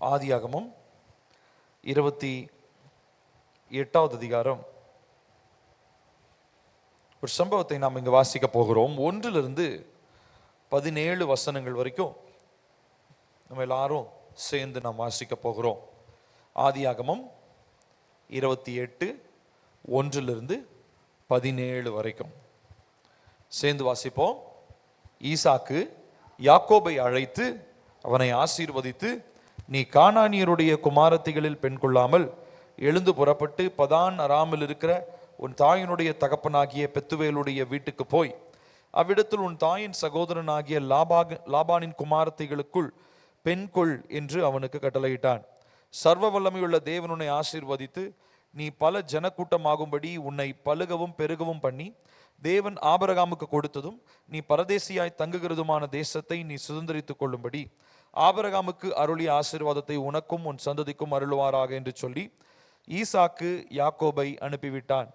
ஆதியாகமம் 28வது அதிகாரம் ஒரு சம்பவத்தை நாம் இங்கு வாசிக்க போகிறோம். 1-17 வசனங்கள் வரைக்கும் நம்ம எல்லாரும் சேர்ந்து நாம் வாசிக்க போகிறோம். ஆதியாகமம் 28 1-17 வரைக்கும் சேர்ந்து வாசிப்போம். ஈசாக்கு யாக்கோபை அழைத்து அவனை ஆசீர்வதித்து, நீ கானானியருடைய குமாரத்திகளில் பெண் கொள்ளாமல் எழுந்து புறப்பட்டு பதான் அராமில் இருக்கிற உன் தாயினுடைய தகப்பனாகிய பெத்துவேலுடைய வீட்டுக்கு போய் அவ்விடத்தில் உன் தாயின் சகோதரனாகிய லாபானின் குமாரத்திகளுக்குள் பெண் கொள் என்று அவனுக்கு கட்டளையிட்டான். சர்வ வல்லமையுள்ள தேவன் உன்னை ஆசீர்வதித்து நீ பல ஜனக்கூட்டமாகும்படி உன்னை பலுகவும் பெருகவும் பண்ணி, தேவன் ஆபிரகாமுக்கு கொடுத்ததும் நீ பரதேசியாய் தங்குகிறதுமான தேசத்தை நீ சுதந்திரித்துக் கொள்ளும்படி ஆபிரகாமுக்கு அருளிய ஆசீர்வாதத்தை உனக்கும் உன் சந்ததிக்கும் அருளுவாராக என்று சொல்லி ஈசாக்கு யாக்கோபை அனுப்பிவிட்டான்.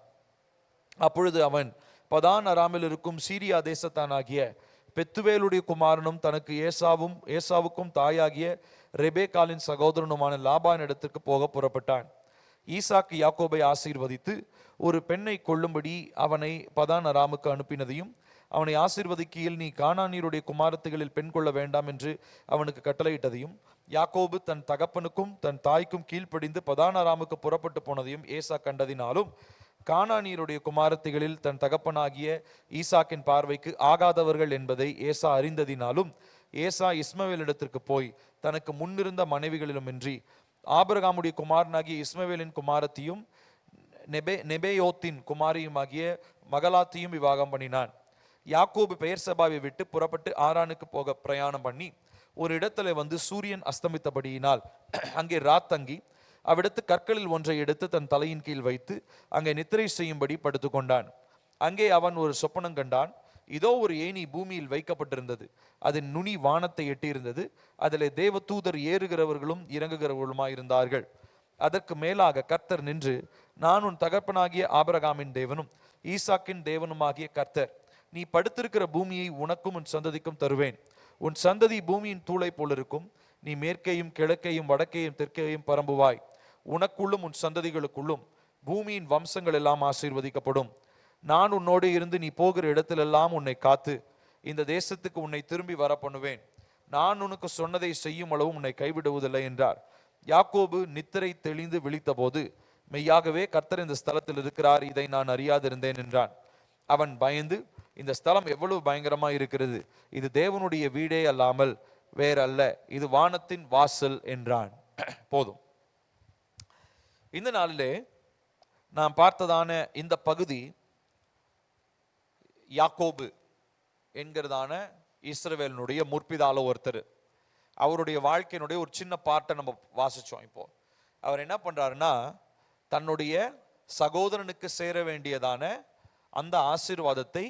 அப்பொழுது அவன் பதான் அராமில் இருக்கும் சீரியா தேசத்தானாகிய பெத்துவேலுடைய குமாரனும் தனக்கு ஏசாவுக்கும் தாயாகிய ரெபேக்காலின் சகோதரனுமான லாபான் இடத்திற்கு போக புறப்பட்டான். ஈசாக்கு யாக்கோபை ஆசீர்வதித்து ஒரு பெண்ணை கொள்ளும்படி அவனை பதான் அராமுக்கு அனுப்பினதையும், அவனை ஆசீர்வதிக்கையில் நீ கானானியருடைய குமாரத்திகளில் பெண் கொள்ள வேண்டாம் என்று அவனுக்கு கட்டளையிட்டதையும், யாக்கோபு தன் தகப்பனுக்கும் தன் தாய்க்கும் கீழ்ப்படிந்து பதான் அராமுக்கு புறப்பட்டு போனதையும் ஏசா கண்டதினாலும், கானானியருடைய குமாரத்திகளில் தன் தகப்பனாகிய ஈசாக்கின் பார்வைக்கு ஆகாதவர்கள் என்பதை ஏசா அறிந்ததினாலும், ஏசா இஸ்மவேலிடத்திற்கு போய் தனக்கு முன்னிருந்த மனைவிகளிலுமின்றி ஆபிரகாமுடைய குமாரனாகிய இஸ்மவேலின் குமாரத்தையும் நெபேயோத்தின் குமாரியுமாகிய மகலாத்தையும் விவாகம் பண்ணினான். யாக்கோபு பெயர்சபாவை விட்டு புறப்பட்டு ஆரானுக்கு போக பிரயாணம் பண்ணி ஒரு இடத்துல வந்து சூரியன் அஸ்தமித்தபடியினால் அங்கே ராத்தங்கி அவ்விடத்து கற்களில் ஒன்றை எடுத்து தன் தலையின் கீழ் வைத்து அங்கே நித்திரை செய்யும்படி படுத்து கொண்டான். அங்கே அவன் ஒரு சொப்பனம் கண்டான். இதோ ஒரு ஏணி பூமியில் வைக்கப்பட்டிருந்தது, அதன் நுனி வானத்தை எட்டியிருந்தது, அதிலே தேவ தூதர் ஏறுகிறவர்களும் இறங்குகிறவர்களுமாயிருந்தார்கள். அதற்கு மேலாக கர்த்தர் நின்று, நான் உன் தகப்பனாகிய ஆபிரகாமின் தேவனும் ஈசாக்கின் தேவனுமாகிய கர்த்தர், நீ படுத்திருக்கிற பூமியை உனக்கும் உன் சந்ததிக்கும் தருவேன். உன் சந்ததி பூமியின் தூளை போல் இருக்கும். நீ மேற்கையும் கிழக்கையும் வடக்கையும் தெற்கையும் பரம்புவாய். உனக்குள்ளும் உன் சந்ததிகளுக்குள்ளும் பூமியின் வம்சங்கள் எல்லாம் ஆசீர்வதிக்கப்படும். நான் உன்னோடு இருந்து நீ போகிற இடத்திலெல்லாம் உன்னை காத்து இந்த தேசத்துக்கு உன்னை திரும்பி வர பண்ணுவேன். நான் உனக்கு சொன்னதை செய்யும் அளவும் உன்னை கைவிடுவதில்லை என்றார். யாக்கோபு நித்திரை தெளிந்து விழித்த போது, மெய்யாகவே கர்த்தர் இந்த ஸ்தலத்தில் இருக்கிறார், இதை நான் அறியாதிருந்தேன் என்றான். அவன் பயந்து, இந்த ஸ்தலம் எவ்வளவு பயங்கரமா இருக்கிறது, இது தேவனுடைய வீடே அல்லாமல் வேறல்ல, இது வானத்தின் வாசல் என்றான். போதும். இந்த நாளிலே நாம் பார்த்ததான இந்த பகுதி யாக்கோபு என்கிறதான இஸ்ரவேலினுடைய முற்பிதால ஒருத்தர், அவருடைய வாழ்க்கையினுடைய ஒரு சின்ன பார்ட்டை நம்ம வாசிச்சோம். இப்போ அவர் என்ன பண்றாருன்னா, தன்னுடைய சகோதரனுக்கு சேர வேண்டியதான அந்த ஆசீர்வாதத்தை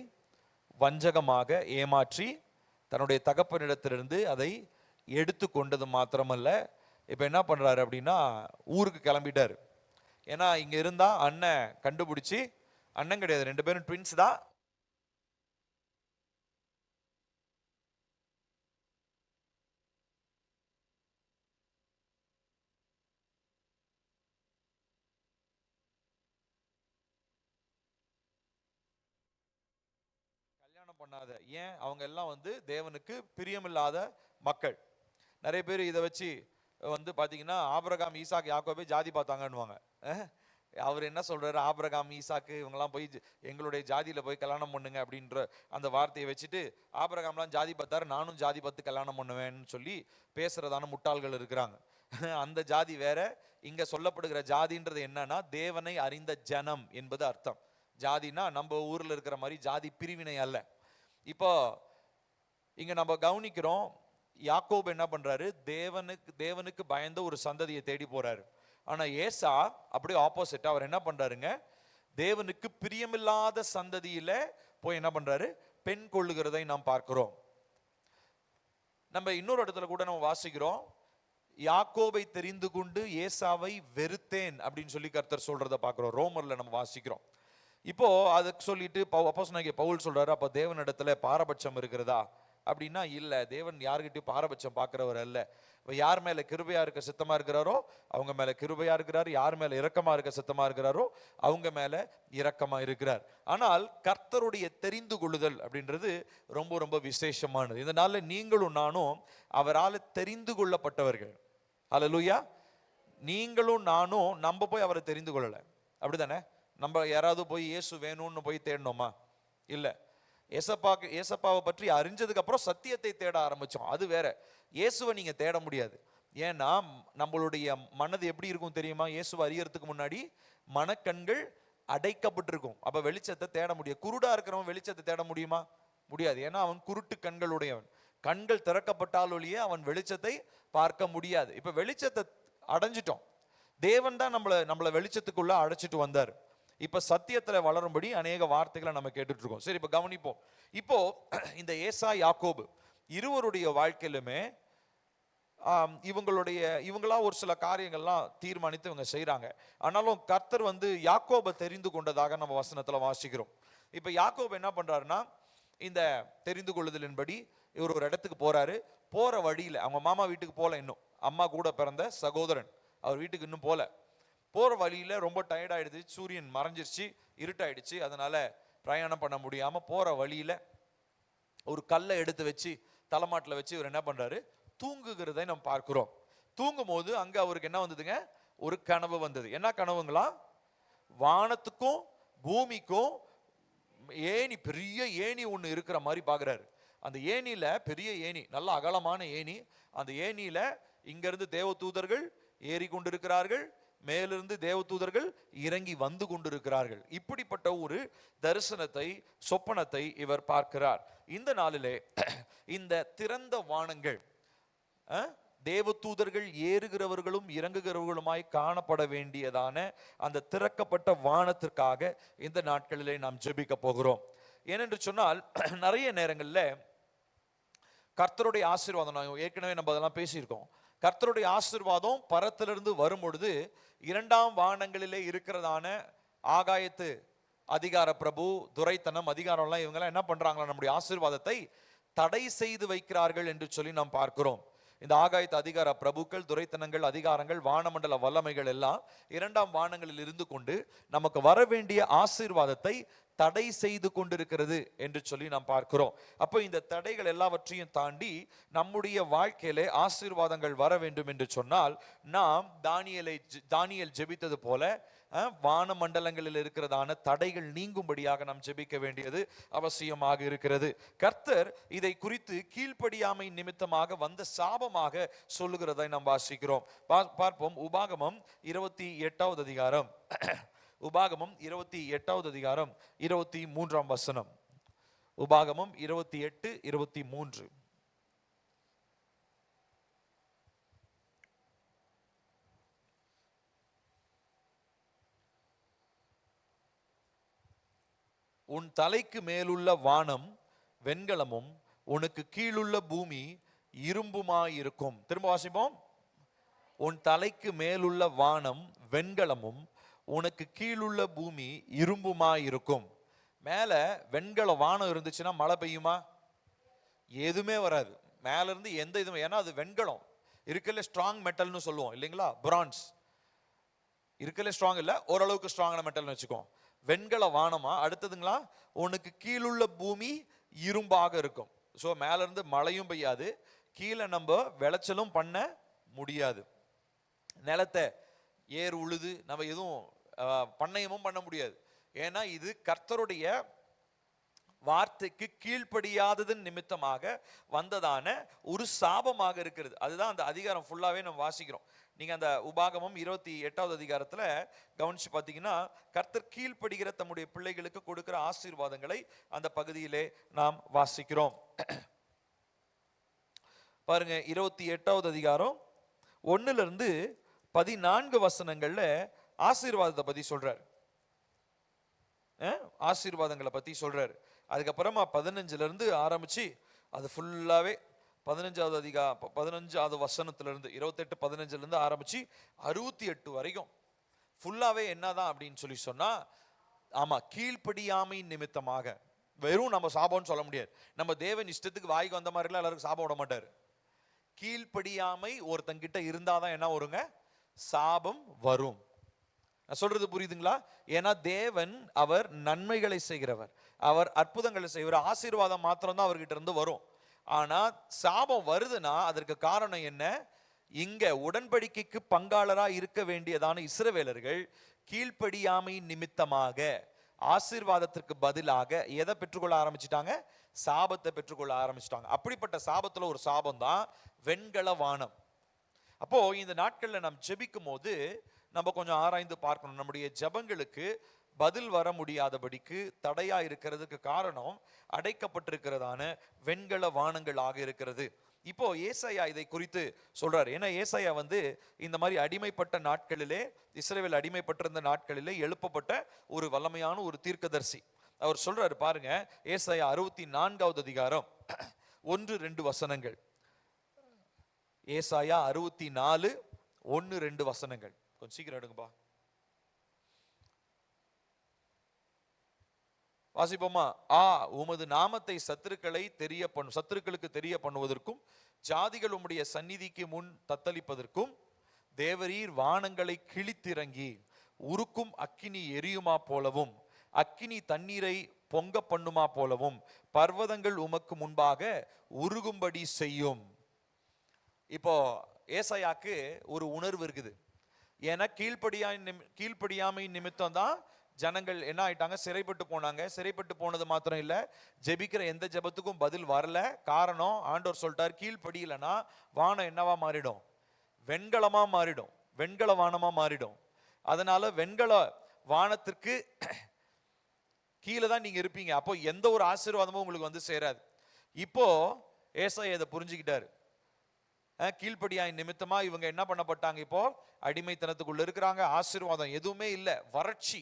வஞ்சகமாக ஏமாற்றி தன்னுடைய தகப்பனிடத்திலிருந்து அதை எடுத்து கொண்டது மாத்திரமல்ல, இப்போ என்ன பண்றாரு அப்படின்னா ஊருக்கு கிளம்பிட்டாரு. ஏன்னா இங்க இருந்தா அண்ணன் கண்டுபிடிச்சி, அண்ணன் கிடையாது, 2 பேரும் ட்வின்ஸ் தான், பண்ணாத. ஏன்? அவங்க எல்லாம் தேவனுக்கு பிரியமில்லாத மக்கள். நிறைய பேர் இதை வச்சு பாத்தீங்கன்னா ஆபிரகாம் ஈசாக்கு யாக்கோபே ஜாதி பார்த்தாங்கன்னுவாங்க. அவர் என்ன சொல்றாரு, ஆபிரகாம் ஈசாக்கு இவங்கெல்லாம் போய் எங்களுடைய ஜாதியில போய் கல்யாணம் பண்ணுங்க அப்படின்ற அந்த வார்த்தையை வச்சுட்டு, ஆபிரகாம்லாம் ஜாதி பார்த்தாரு, நானும் ஜாதி பார்த்து கல்யாணம் பண்ணுவேன்னு சொல்லி பேசுறதான முட்டாள்கள் இருக்கிறாங்க. அந்த ஜாதி வேற. இங்க சொல்லப்படுகிற ஜாதின்றது என்னன்னா, தேவனை அறிந்த ஜனம் என்பது அர்த்தம். ஜாதினா நம்ம ஊர்ல இருக்கிற மாதிரி ஜாதி பிரிவினை அல்ல. இப்போ இங்க நம்ம கவனிக்கிறோம், யாக்கோபு என்ன பண்றாரு, தேவனுக்கு பயந்த ஒரு சந்ததியை தேடி போறாரு. ஆனா ஏசா அப்படியே ஆப்போசிட். அவர் என்ன பண்றாருங்க, தேவனுக்கு பிரியமில்லாத சந்ததியில போய் என்ன பண்றாரு, பெண் கொள்ளுகிறதை நாம் பார்க்கிறோம். நம்ம இன்னொரு இடத்துல கூட நம்ம வாசிக்கிறோம், யாக்கோபை தெரிந்து கொண்டு ஏசாவை வெறுத்தேன் அப்படின்னு சொல்லி கர்த்தர் சொல்றதை பார்க்கிறோம். ரோமர்ல நம்ம வாசிக்கிறோம். இப்போ அதுக்கு சொல்லிட்டு அப்போஸ்தலனாகிய பவுல் சொல்றாரு, அப்ப தேவனிடத்துல பாரபட்சம் இருக்கிறதா? அப்படின்னா இல்லை, தேவன் யாருக்கிட்டையும் பாரபட்சம் பார்க்கிறவர் அல்ல. யார் மேல கிருபையா இருக்க சித்தமா இருக்கிறாரோ அவங்க மேல கிருபையா இருக்கிறார், யார் மேல இரக்கமா இருக்க சித்தமா இருக்கிறாரோ அவங்க மேல இரக்கமா இருக்கிறார். ஆனால் கர்த்தருடைய தெரிந்து கொள்ளுதல் அப்படின்றது ரொம்ப ரொம்ப விசேஷமானது. இதனால நீங்களும் நானும் அவரால் தெரிந்து கொள்ளப்பட்டவர்கள். அல்லேலூயா. நீங்களும் நானும் நம்ம போய் அவரை தெரிந்து கொள்ளலை, அப்படிதானே? நம்ம யாராவது போய் இயேசு வேணும்னு போய் தேடணுமா? இல்லை. ஏசப்பாவை பற்றி அறிஞ்சதுக்கு அப்புறம் சத்தியத்தை தேட ஆரம்பிச்சோம், அது வேற. இயேசுவை நீங்க தேட முடியாது. ஏன்னா நம்மளுடைய மனது எப்படி இருக்கும் தெரியுமா? இயேசுவை அறியறதுக்கு முன்னாடி மனக்கண்கள் அடைக்கப்பட்டிருக்கும். அப்ப வெளிச்சத்தை தேட முடியாது. குருடா இருக்கிறவன் வெளிச்சத்தை தேட முடியுமா? முடியாது. ஏன்னா அவன் குருட்டு கண்களுடையவன். கண்கள் திறக்கப்பட்டால் ஒழிய அவன் வெளிச்சத்தை பார்க்க முடியாது. இப்ப வெளிச்சத்தை அடைஞ்சிட்டோம். தேவன் தான் நம்மளை வெளிச்சத்துக்குள்ள அழைச்சிட்டு வந்தார். இப்ப சத்தியத்துல வளரும்படி அநேக வார்த்தைகளை நம்ம கேட்டுட்டு இருக்கோம். சரி, இப்ப கவனிப்போம். இப்போ இந்த ஏசா யாக்கோபு இருவருடைய வாழ்க்கையிலுமே இவங்களா ஒரு சில காரியங்கள்லாம் தீர்மானித்து இவங்க செய்யறாங்க. ஆனாலும் கர்த்தர் யாக்கோபை தெரிந்து கொண்டதாக நம்ம வசனத்துல வாசிக்கிறோம். இப்ப யாக்கோபு என்ன பண்றாருன்னா, இந்த தெரிந்து கொள்ளுதலின்படி இவர் ஒரு இடத்துக்கு போறாரு. போற வழியில அவங்க மாமா வீட்டுக்கு போல, இன்னும் அம்மா கூட பிறந்த சகோதரன் அவர் வீட்டுக்கு இன்னும் போற வழியில ரொம்ப டயர்ட் ஆயிடுச்சு, சூரியன் மறைஞ்சிருச்சு, இருட்டாயிடுச்சு. அதனால பிரயாணம் பண்ண முடியாம போற வழியில ஒரு கல்லை எடுத்து வச்சு தலைமாட்டில் வச்சு இவர் என்ன பண்றாரு, தூங்குகிறதை நம்ம பார்க்கிறோம். தூங்கும் போது அங்க அவருக்கு என்ன வந்ததுங்க, ஒரு கனவு வந்தது. என்ன கனவுங்களா? வானத்துக்கும் பூமிக்கும் ஏணி, பெரிய ஏணி ஒண்ணு இருக்கிற மாதிரி பாக்குறாரு. அந்த ஏணியில பெரிய ஏணி, நல்ல அகலமான ஏணி. அந்த ஏணியில இங்க இருந்து தேவதூதர்கள் ஏறி கொண்டிருக்கிறார்கள், மேலிருந்து தேவதூதர்கள் இறங்கி வந்து கொண்டிருக்கிறார்கள். இப்படிப்பட்ட ஒரு தரிசனத்தை, சொப்பனத்தை இவர் பார்க்கிறார். இந்த நாளிலே இந்த திறந்த வானங்கள், தேவதூதர்கள் ஏறுகிறவர்களும் இறங்குகிறவர்களுமாய் காணப்பட வேண்டியதான அந்த திறக்கப்பட்ட வானத்திற்காக இந்த நாட்களிலே நாம் ஜெபிக்க போகிறோம். ஏனென்று சொன்னால் நிறைய நேரங்களில் கர்த்தருடைய ஆசீர்வாதம், நான் ஏற்கனவே நம்ம அதெல்லாம் பேசியிருக்கோம், கர்த்தருடைய ஆசீர்வாதம் பரத்திலிருந்து வரும் பொழுது இரண்டாம் வானங்களிலே இருக்கிறதான ஆகாயத்து அதிகார பிரபு, துரைத்தனம், அதிகாரம்லாம் இவங்கெல்லாம் என்ன பண்றாங்களா, நம்முடைய ஆசீர்வாதத்தை தடை செய்து வைக்கிறார்கள் என்று சொல்லி நாம் பார்க்கிறோம். இந்த ஆகாயத்து அதிகார பிரபுக்கள், துரைத்தனங்கள், அதிகாரங்கள், வானமண்டல வல்லமைகள் எல்லாம் இரண்டாம் வானங்களில் இருந்து கொண்டு நமக்கு வர வேண்டிய ஆசீர்வாதத்தை தடை செய்து கொண்டிருக்கிறது என்று சொல்லி நாம் பார்க்கிறோம். அப்போ இந்த தடைகள் எல்லாவற்றையும் தாண்டி நம்முடைய வாழ்க்கையிலே ஆசீர்வாதங்கள் வர வேண்டும் என்று சொன்னால் நாம் தானியேல் ஜெபித்தது போல வான மண்டலங்களில் இருக்கிறதான தடைகள் நீங்கும்படியாக நாம் ஜெபிக்க வேண்டியது அவசியமாக இருக்கிறது. கர்த்தர் இதை குறித்து கீழ்ப்படியாமை நிமித்தமாக வந்த சாபமாக சொல்லுகிறதை நாம் வாசிக்கிறோம். பார்ப்போம். உபாகமம் 28வது அதிகாரம், உபாகமம் 28வது அதிகாரம் 23ஆம் வசனம். உபாகமம் 28:23. உன் தலைக்கு மேலுள்ள வானம் வெண்கலமும் உனக்கு கீழுள்ள பூமி இரும்புமாயிருக்கும். திரும்ப வாசிப்போம். உன் தலைக்கு மேலுள்ள வானம் வெண்கலமும் உனக்கு கீழுள்ள பூமி இரும்புமாயிருக்கும். மேல வெண்கல வானம் இருந்துச்சுன்னா மழை பெய்யுமா? எதுவுமே வராது. மேல இருந்து எந்த இதுவும், ஏன்னா அது வெண்கலம். இருக்கல ஸ்ட்ராங் மெட்டல்னு சொல்லுவோம் இல்லைங்களா, பிரான்ஸ். இருக்கல ஸ்ட்ராங் இல்ல, ஓரளவுக்கு ஸ்ட்ராங்கான மெட்டல்னு வச்சுக்கோ. வெண்கல வானமா. அடுத்ததுங்களா, உனக்கு கீழுள்ள பூமி இரும்பாக இருக்கும். ஸோ மேல இருந்து மழையும் பெய்யாது, கீழே நம்ம விளைச்சலும் பண்ண முடியாது. நிலத்தை ஏர் உழுது நம்ம எதுவும் பண்ணையமும் பண்ண முடியாது. ஏன்னா இது கர்த்தருடைய வார்த்தைக்கு கீழ்ப்படியாததன் நிமித்தமாக வந்ததான ஒரு சாபமாக இருக்கிறது. அதுதான் அந்த அதிகாரம் ஃபுல்லாவே நம்ம வாசிக்கிறோம். நீங்க அந்த உபாகமம் 28வது அதிகாரத்துல கவனிச்சு பார்த்தீங்கன்னா, கர்த்தர் கீழ்ப்படுகிற தம்முடைய பிள்ளைகளுக்கு கொடுக்கிற ஆசீர்வாதங்களை அந்த பகுதியிலே நாம் வாசிக்கிறோம். பாருங்க, 28வது அதிகாரம் 1லிருந்து 14 வசனங்கள்ல ஆசீர்வாதத்தை பத்தி சொல்றாரு, ஆசீர்வாதங்களை பத்தி சொல்றாரு. அதுக்கப்புறமா 15லிருந்து ஆரம்பிச்சு அது ஃபுல்லாவே 15வது வசனத்திலிருந்து 28-15லிருந்து ஆரம்பிச்சு 68 வரைக்கும் ஃபுல்லாவே என்னதான் அப்படின்னு சொல்லி சொன்னா, ஆமா, கீழ்ப்படியாமை நிமித்தமாக வெறும் நம்ம சாபம்னு சொல்ல முடியாது. நம்ம தேவன் இஷ்டத்துக்கு வாய்க்கு வந்த மாதிரிலாம் எல்லாருக்கும் சாபம் விட மாட்டார். கீழ்ப்படியாமை ஒருத்தங்கிட்ட இருந்தாதான் என்ன வருங்க? சாபம் வரும். நான் சொல்றது புரியுதுங்களா? ஏன்னா தேவன் அவர் நன்மைகளை செய்கிறவர், அவர் அற்புதங்களை செய்கிறவர், ஆசீர்வாதம் மாத்திரம் தான் அவர்கிட்ட இருந்து வரும். ஆனா சாபம் வருதுன்னா அதற்கு காரணம் என்ன? இங்க உடன்படிக்கைக்கு பங்காளரா இருக்க வேண்டியதான இஸ்ரவேலர்கள் கீழ்ப்படியாமை நிமித்தமாக ஆசீர்வாதத்திற்கு பதிலாக எதை பெற்றுக்கொள்ள ஆரம்பிச்சிட்டாங்க? சாபத்தை பெற்றுக்கொள்ள ஆரம்பிச்சிட்டாங்க. அப்படிப்பட்ட சாபத்துல ஒரு சாபம் தான் வெண்கல வானம். அப்போ இந்த நாட்கள்ல நாம் ஜெபிக்கும் போது நம்ம கொஞ்சம் ஆராய்ந்து பார்க்கணும். நம்முடைய ஜெபங்களுக்கு பதில் வர முடியாதபடிக்கு தடையா இருக்கிறதுக்கு காரணம் அடைக்கப்பட்டிருக்கிறதான வெண்கல வானங்களாக இருக்கிறது. இப்போ ஏசாயா இதை குறித்து சொல்றாரு. ஏன்னா ஏசாயா இந்த மாதிரி அடிமைப்பட்ட நாட்களிலே, இஸ்ரவேல் அடிமைப்பட்டிருந்த நாட்களிலே எழுப்பப்பட்ட ஒரு வல்லமையான ஒரு தீர்க்கதரிசி. அவர் சொல்றாரு பாருங்க, ஏசாயா 64வது அதிகாரம் 1-2 வசனங்கள். ஏசாயா 64 1-2 வசனங்கள். கொஞ்சம் சீக்கிரம் எடுங்கப்பா, வாசிப்போமா? உமது நாமத்தை சத்துருக்களுக்கு தெரிய பண்ணுவதற்கும் ஜாதிகள் உம்முடைய சந்நிதிக்கு முன் தத்தளிப்பதற்கும் தேவரீர் வானங்களை கிழித்திறங்கி உருக்கும் அக்கினி எரியுமா போலவும் அக்கினி தண்ணீரை பொங்க பண்ணுமா போலவும் பர்வதங்கள் உமக்கு முன்பாக உருகும்படி செய்யும். இப்போ ஏசாயாக்கு ஒரு உணர்வு இருக்குது. ஏன்னா கீழ்ப்படியாமை நிமித்தம் தான் ஜனங்கள் என்ன ஆயிட்டாங்க? சிறைப்பட்டு போனாங்க. சிறைப்பட்டு போனது மாத்திரம் இல்ல, ஜெபிக்கிற எந்த ஜெபத்துக்கும் பதில் வரல. காரணம், ஆண்டவர் சொல்லிட்டார், கீழ்ப்படியலனா வானம் என்னவா மாறிடும்? வெண்கலமா மாறிடும், வெண்கல வானமா மாறிடும். அதனால வெண்கல வானத்திற்கு கீழே தான் நீங்க இருப்பீங்க. அப்போ எந்த ஒரு ஆசீர்வாதமும் உங்களுக்கு சேராது. இப்போ ஏசாயா இதை புரிஞ்சுக்கிட்டாரு. கீழ்ப்படியாய் நிமித்தமா இவங்க என்ன பண்ணப்பட்டாங்க? இப்போ அடிமைத்தனத்துக்குள்ள இருக்கிறாங்க. ஆசீர்வாதம் எதுவுமே இல்லை, வறட்சி.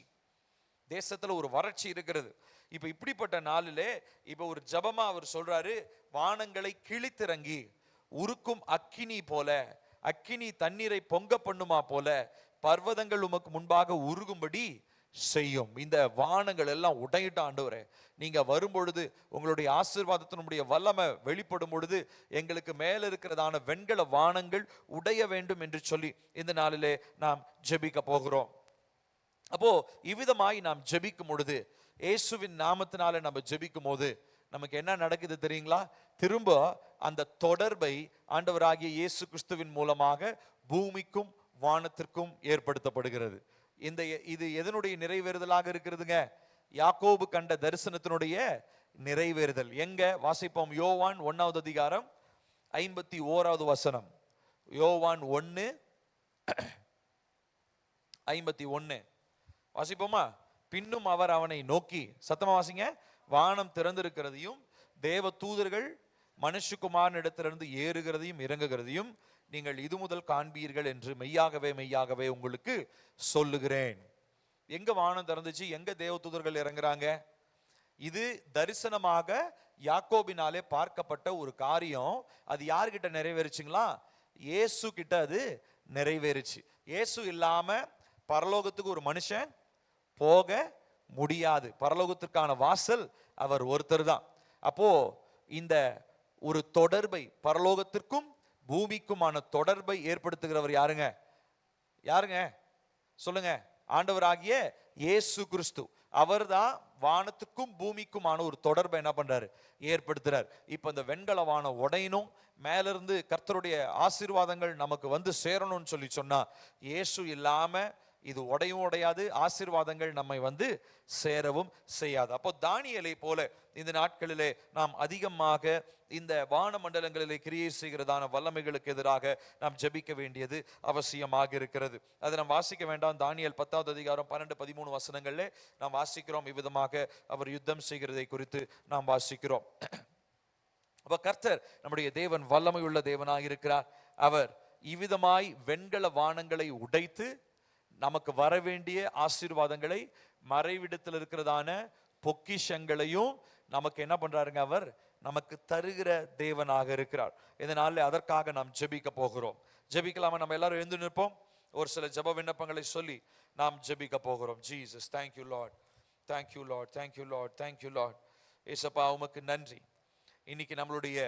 தேசத்துல ஒரு வறட்சி இருக்கிறது. இப்ப இப்படிப்பட்ட நாளிலே இப்ப ஒரு ஜபமா அவர் சொல்றாரு, வானங்களை கிழித்திறங்கி உருக்கும் அக்கினி போல, அக்கினி தண்ணீரை பொங்க பண்ணுமா போல பர்வதங்கள் உமக்கு முன்பாக உருகும்படி செய்யும். இந்த வானங்கள் எல்லாம் உடையிட்ட ஆண்டவரே, நீங்க வரும்பொழுது உங்களுடைய ஆசீர்வாதத்தினுடைய வல்லமை வெளிப்படும் பொழுது எங்களுக்கு மேல இருக்கிறதான வெண்கல வானங்கள் உடைய வேண்டும் என்று சொல்லி இந்த நாளிலே நாம் ஜெபிக்க போகிறோம். அப்போ இவ்விதமாய் நாம் ஜெபிக்கும் பொழுது, இயேசுவின் நாமத்தினால நம்ம ஜெபிக்கும் போது நமக்கு என்ன நடக்குது தெரியுங்களா? திரும்ப அந்த தொடர்பை ஆண்டவராகிய இயேசு கிறிஸ்துவின் மூலமாக பூமிக்கும் வானத்திற்கும் ஏற்படுத்தப்படுகிறது. இது எதனுடைய நிறைவேறுதலாக இருக்கிறதுங்க? யாக்கோபு கண்ட தரிசனத்தினுடைய நிறைவேறுதல். எங்க வாசிப்போம்? யோவான் 1வது அதிகாரம் 51வது வசனம். யோவான் 1:51 வாசிப்போமா? பின்னும் அவர் அவனை நோக்கி, சத்தமா வாசிங்க, வானம் திறந்திருக்கிறதையும் தேவ தூதர்கள் மனுஷகுமாரனிடத்திலிருந்து ஏறுகிறதையும் இறங்குகிறதையும் நீங்கள் இது முதல் காண்பீர்கள் என்று மெய்யாகவே மெய்யாகவே உங்களுக்கு சொல்லுகிறேன். எங்க வானம் திறந்துச்சு? எங்க தேவ தூதர்கள் இறங்குறாங்க? இது தரிசனமாக யாக்கோபினாலே பார்க்கப்பட்ட ஒரு காரியம். அது யார்கிட்ட நிறைவேறுச்சுங்களா? இயேசு கிட்ட அது நிறைவேறுச்சு. இயேசு இல்லாம பரலோகத்துக்கு ஒரு மனுஷன் போக முடியாது. பரலோகத்திற்கான வாசல் அவர் ஒருத்தர் தான். அப்போ இந்த ஒரு தொடர்பை, பரலோகத்திற்கும் பூமிக்குமான தொடர்பை ஏற்படுத்துகிறவர் யாருங்க? யாருங்க சொல்லுங்க? ஆண்டவராகிய இயேசு கிறிஸ்து. அவர் தான் வானத்துக்கும் பூமிக்குமான ஒரு தொடர்பை என்ன பண்றாரு? ஏற்படுத்துறார். இப்ப இந்த வெண்கல வானம் உடையணும், மேல இருந்து கர்த்தருடைய ஆசீர்வாதங்கள் நமக்கு சேரணும்னு சொன்னா இயேசு இல்லாம இது உடையும் உடையாது, ஆசீர்வாதங்கள் நம்மை சேரவும் செய்யாது. அப்போ தானியேலை போல இந்த நாட்களிலே நாம் அதிகமாக இந்த வான மண்டலங்களிலே கிரியை செய்கிறதான வல்லமைகளுக்கு எதிராக நாம் ஜெபிக்க வேண்டியது அவசியமாக இருக்கிறது. அதை நாம் வாசிக்க வேண்டாம். தானியேல் 10வது அதிகாரம் 12-13 வசனங்களிலே நாம் வாசிக்கிறோம். இவ்விதமாக அவர் யுத்தம் செய்கிறதை குறித்து நாம் வாசிக்கிறோம். அப்ப கர்த்தர் நம்முடைய தேவன் வல்லமையுள்ள தேவனாக இருக்கிறார். அவர் இவ்விதமாய் வெண்கல வானங்களை உடைத்து நமக்கு வர வேண்டிய ஆசீர்வாதங்களை, மறைவிடத்தில் இருக்கிறதான பொக்கிஷங்களையும் நமக்கு என்ன பண்றாருங்க? அவர் நமக்கு தருகிற தேவனாக இருக்கிறார். இதனால அதற்காக நாம் ஜெபிக்க போகிறோம். ஜெபிக்கலாமா? நம்ம எல்லாரும் எழுந்து நிற்போம். ஒரு சில ஜெப விண்ணப்பங்களை சொல்லி நாம் ஜெபிக்க போகிறோம். Jesus, thank you Lord, thank you Lord, thank you Lord, thank you Lord. ஏசப்பா உமக்கு நன்றி. இன்னைக்கு நம்மளுடைய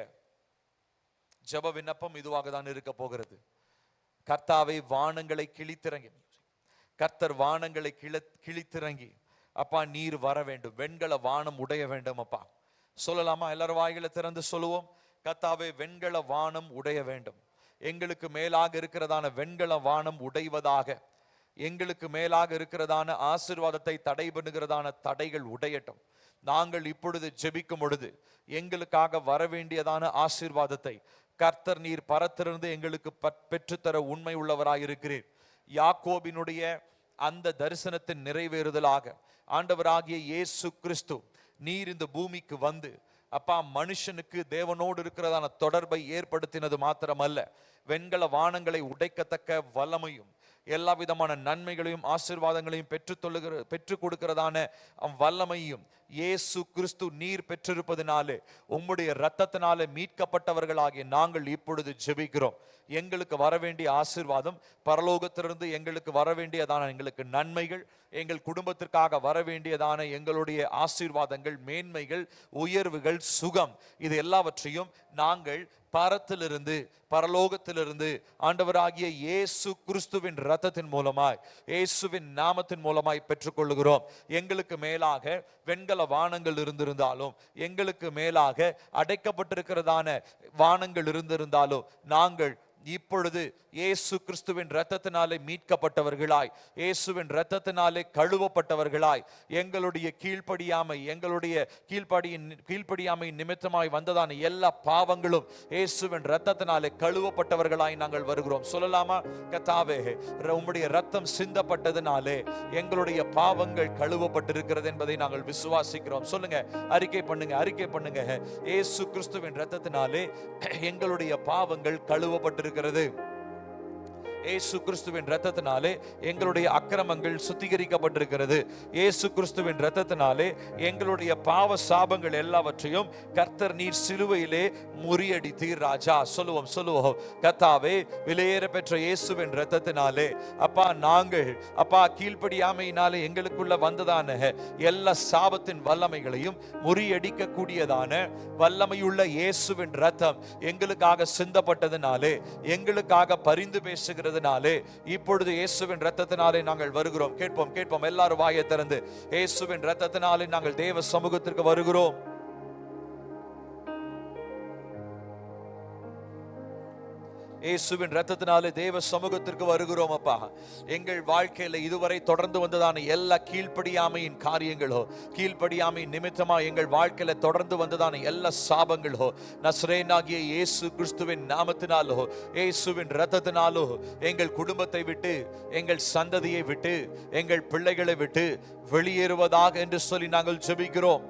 ஜெப விண்ணப்பம் இதுவாக தான் இருக்க போகிறது. கர்த்தாவே, வானங்களை கிழித்திறங்கி, கர்த்தர் வானங்களை கிழித்திறங்கி அப்பா நீர் வர வேண்டும், வெண்கல வானம் உடைய வேண்டும். அப்பா சொல்லலாமா? எல்லாரும் வாய்களை திறந்து சொல்லுவோம். கர்த்தாவே, வெண்கல வானம் உடைய வேண்டும். எங்களுக்கு மேலாக இருக்கிறதான வெண்கல வானம் உடைவதாக. எங்களுக்கு மேலாக இருக்கிறதான ஆசீர்வாதத்தை தடை பண்ணுகிறதான தடைகள் உடையட்டும். நாங்கள் இப்பொழுது ஜெபிக்கும் பொழுது எங்களுக்காக வர வேண்டியதான ஆசீர்வாதத்தை கர்த்தர் நீர் பரத்திலிருந்து எங்களுக்கு பெற்றுத்தர உண்மை உள்ளவராயிருக்கிறீர். யாக்கோபினுடைய அந்த தரிசனத்தின் நிறைவேறுதலாக ஆண்டவராகிய இயேசு கிறிஸ்து நீர் இந்த பூமிக்கு வந்து அப்பா மனுஷனுக்கு தேவனோடு இருக்கிறதான தொடர்பை ஏற்படுத்தினது மாத்திரமல்ல, வெண்கல வானங்களை உடைக்கத்தக்க வல்லமையும் எல்லா விதமான நன்மைகளையும் ஆசீர்வாதங்களையும் பெற்றுக் கொடுக்கிறதான வல்லமையும் இயேசு கிறிஸ்து நீர் பெற்றிருப்பதினாலே உம்முடைய இரத்தத்தினாலே மீட்கப்பட்டவர்களாகிய நாங்கள் இப்பொழுது ஜெபிக்கிறோம். எங்களுக்கு வர வேண்டிய ஆசீர்வாதம், பரலோகத்திலிருந்து எங்களுக்கு வர வேண்டியதான எங்களுக்கு நன்மைகள், எங்கள் குடும்பத்திற்காக வர வேண்டியதான எங்களுடைய ஆசீர்வாதங்கள், மேன்மைகள், உயர்வுகள், சுகம், இது எல்லாவற்றையும் நாங்கள் பரத்திலிருந்து பரலோகத்திலிருந்து ஆண்டவராகிய இயேசு கிறிஸ்துவின் இரத்தத்தின் மூலமாய், இயேசுவின் நாமத்தின் மூலமாய் பெற்றுக்கொள்ளுகிறோம். எங்களுக்கு மேலாக வெண்கல வானங்கள் இருந்திருந்தாலும், எங்களுக்கு மேலாக அடைக்கப்பட்டிருக்கிறதான வானங்கள் இருந்திருந்தாலும், நாங்கள் இப்பொழுது இயேசு கிறிஸ்துவின் இரத்தத்தினாலே மீட்கப்பட்டவர்களாய், இயேசுவின் இரத்தத்தினாலே கழுவப்பட்டவர்களாய், எங்களுடைய கீழ்ப்படியாமை நிமித்தமாய் வந்ததான எல்லா பாவங்களும் இயேசுவின் இரத்தத்தினாலே கழுவப்பட்டவர்களாய் நாங்கள் வருகிறோம். சொல்லலாமா? கர்த்தாவே, உம்முடைய இரத்தம் சிந்தப்பட்டதினாலே எங்களுடைய பாவங்கள் கழுவப்பட்டிருக்கிறது என்பதை நாங்கள் விசுவாசிக்கிறோம். சொல்லுங்க, அறிக்கை பண்ணுங்க. இயேசு கிறிஸ்துவின் இரத்தத்தினாலே எங்களுடைய பாவங்கள் கழுவப்பட்டிருக்கிறது. இயேசு கிறிஸ்துவின் இரத்தத்தினாலே எங்களுடைய அக்கிரமங்கள் சுத்திகரிக்கப்பட்டிருக்கிறது. இயேசு கிறிஸ்துவின் இரத்தத்தினாலே எங்களுடைய பாவ சாபங்கள் எல்லாவற்றையும் கர்த்தர் நீர் சிலுவையிலே முறியடித்தீர் ராஜா. சொல்லுவோம். கர்த்தாவே, விலையேற பெற்ற இயேசுவின் இரத்தத்தினாலே அப்பா நாங்கள் அப்பா கீழ்ப்படியாமையினாலே எங்களுக்குள்ள வந்ததான எல்லா சாபத்தின் வல்லமைகளையும் முறியடிக்க கூடியதான வல்லமையுள்ள இயேசுவின் இரத்தம் எங்களுக்காக சிந்தப்பட்டதினாலே, எங்களுக்காக பரிந்து பேசுகிறது. இப்பொழுது இயேசுவின் இரத்தத்தினாலே நாங்கள் வருகிறோம். கேட்போம் எல்லாரும் வாயை திறந்து. இயேசுவின் இரத்தத்தினாலே நாங்கள் தேவ சமூகத்திற்கு வருகிறோம். இயேசுவின் இரத்தத்தினாலே தேவ சமூகத்திற்கு வருகிறோம். அப்பா, எங்கள் வாழ்க்கையில இதுவரை தொடர்ந்து வந்ததான எல்லா கீழ்ப்படியாமையின் காரியங்களோ, கீழ்ப்படியாமையின் நிமித்தமா எங்கள் வாழ்க்கையில தொடர்ந்து வந்ததான எல்லா சாபங்களோ, நசரேயனாகிய இயேசு கிறிஸ்துவின் நாமத்தினாலோ, இயேசுவின் இரத்தத்தினாலோ எங்கள் குடும்பத்தை விட்டு, எங்கள் சந்ததியை விட்டு, எங்கள் பிள்ளைகளை விட்டு வெளியேறுவதாக என்று சொல்லி நாங்கள் ஜெபிக்கிறோம்.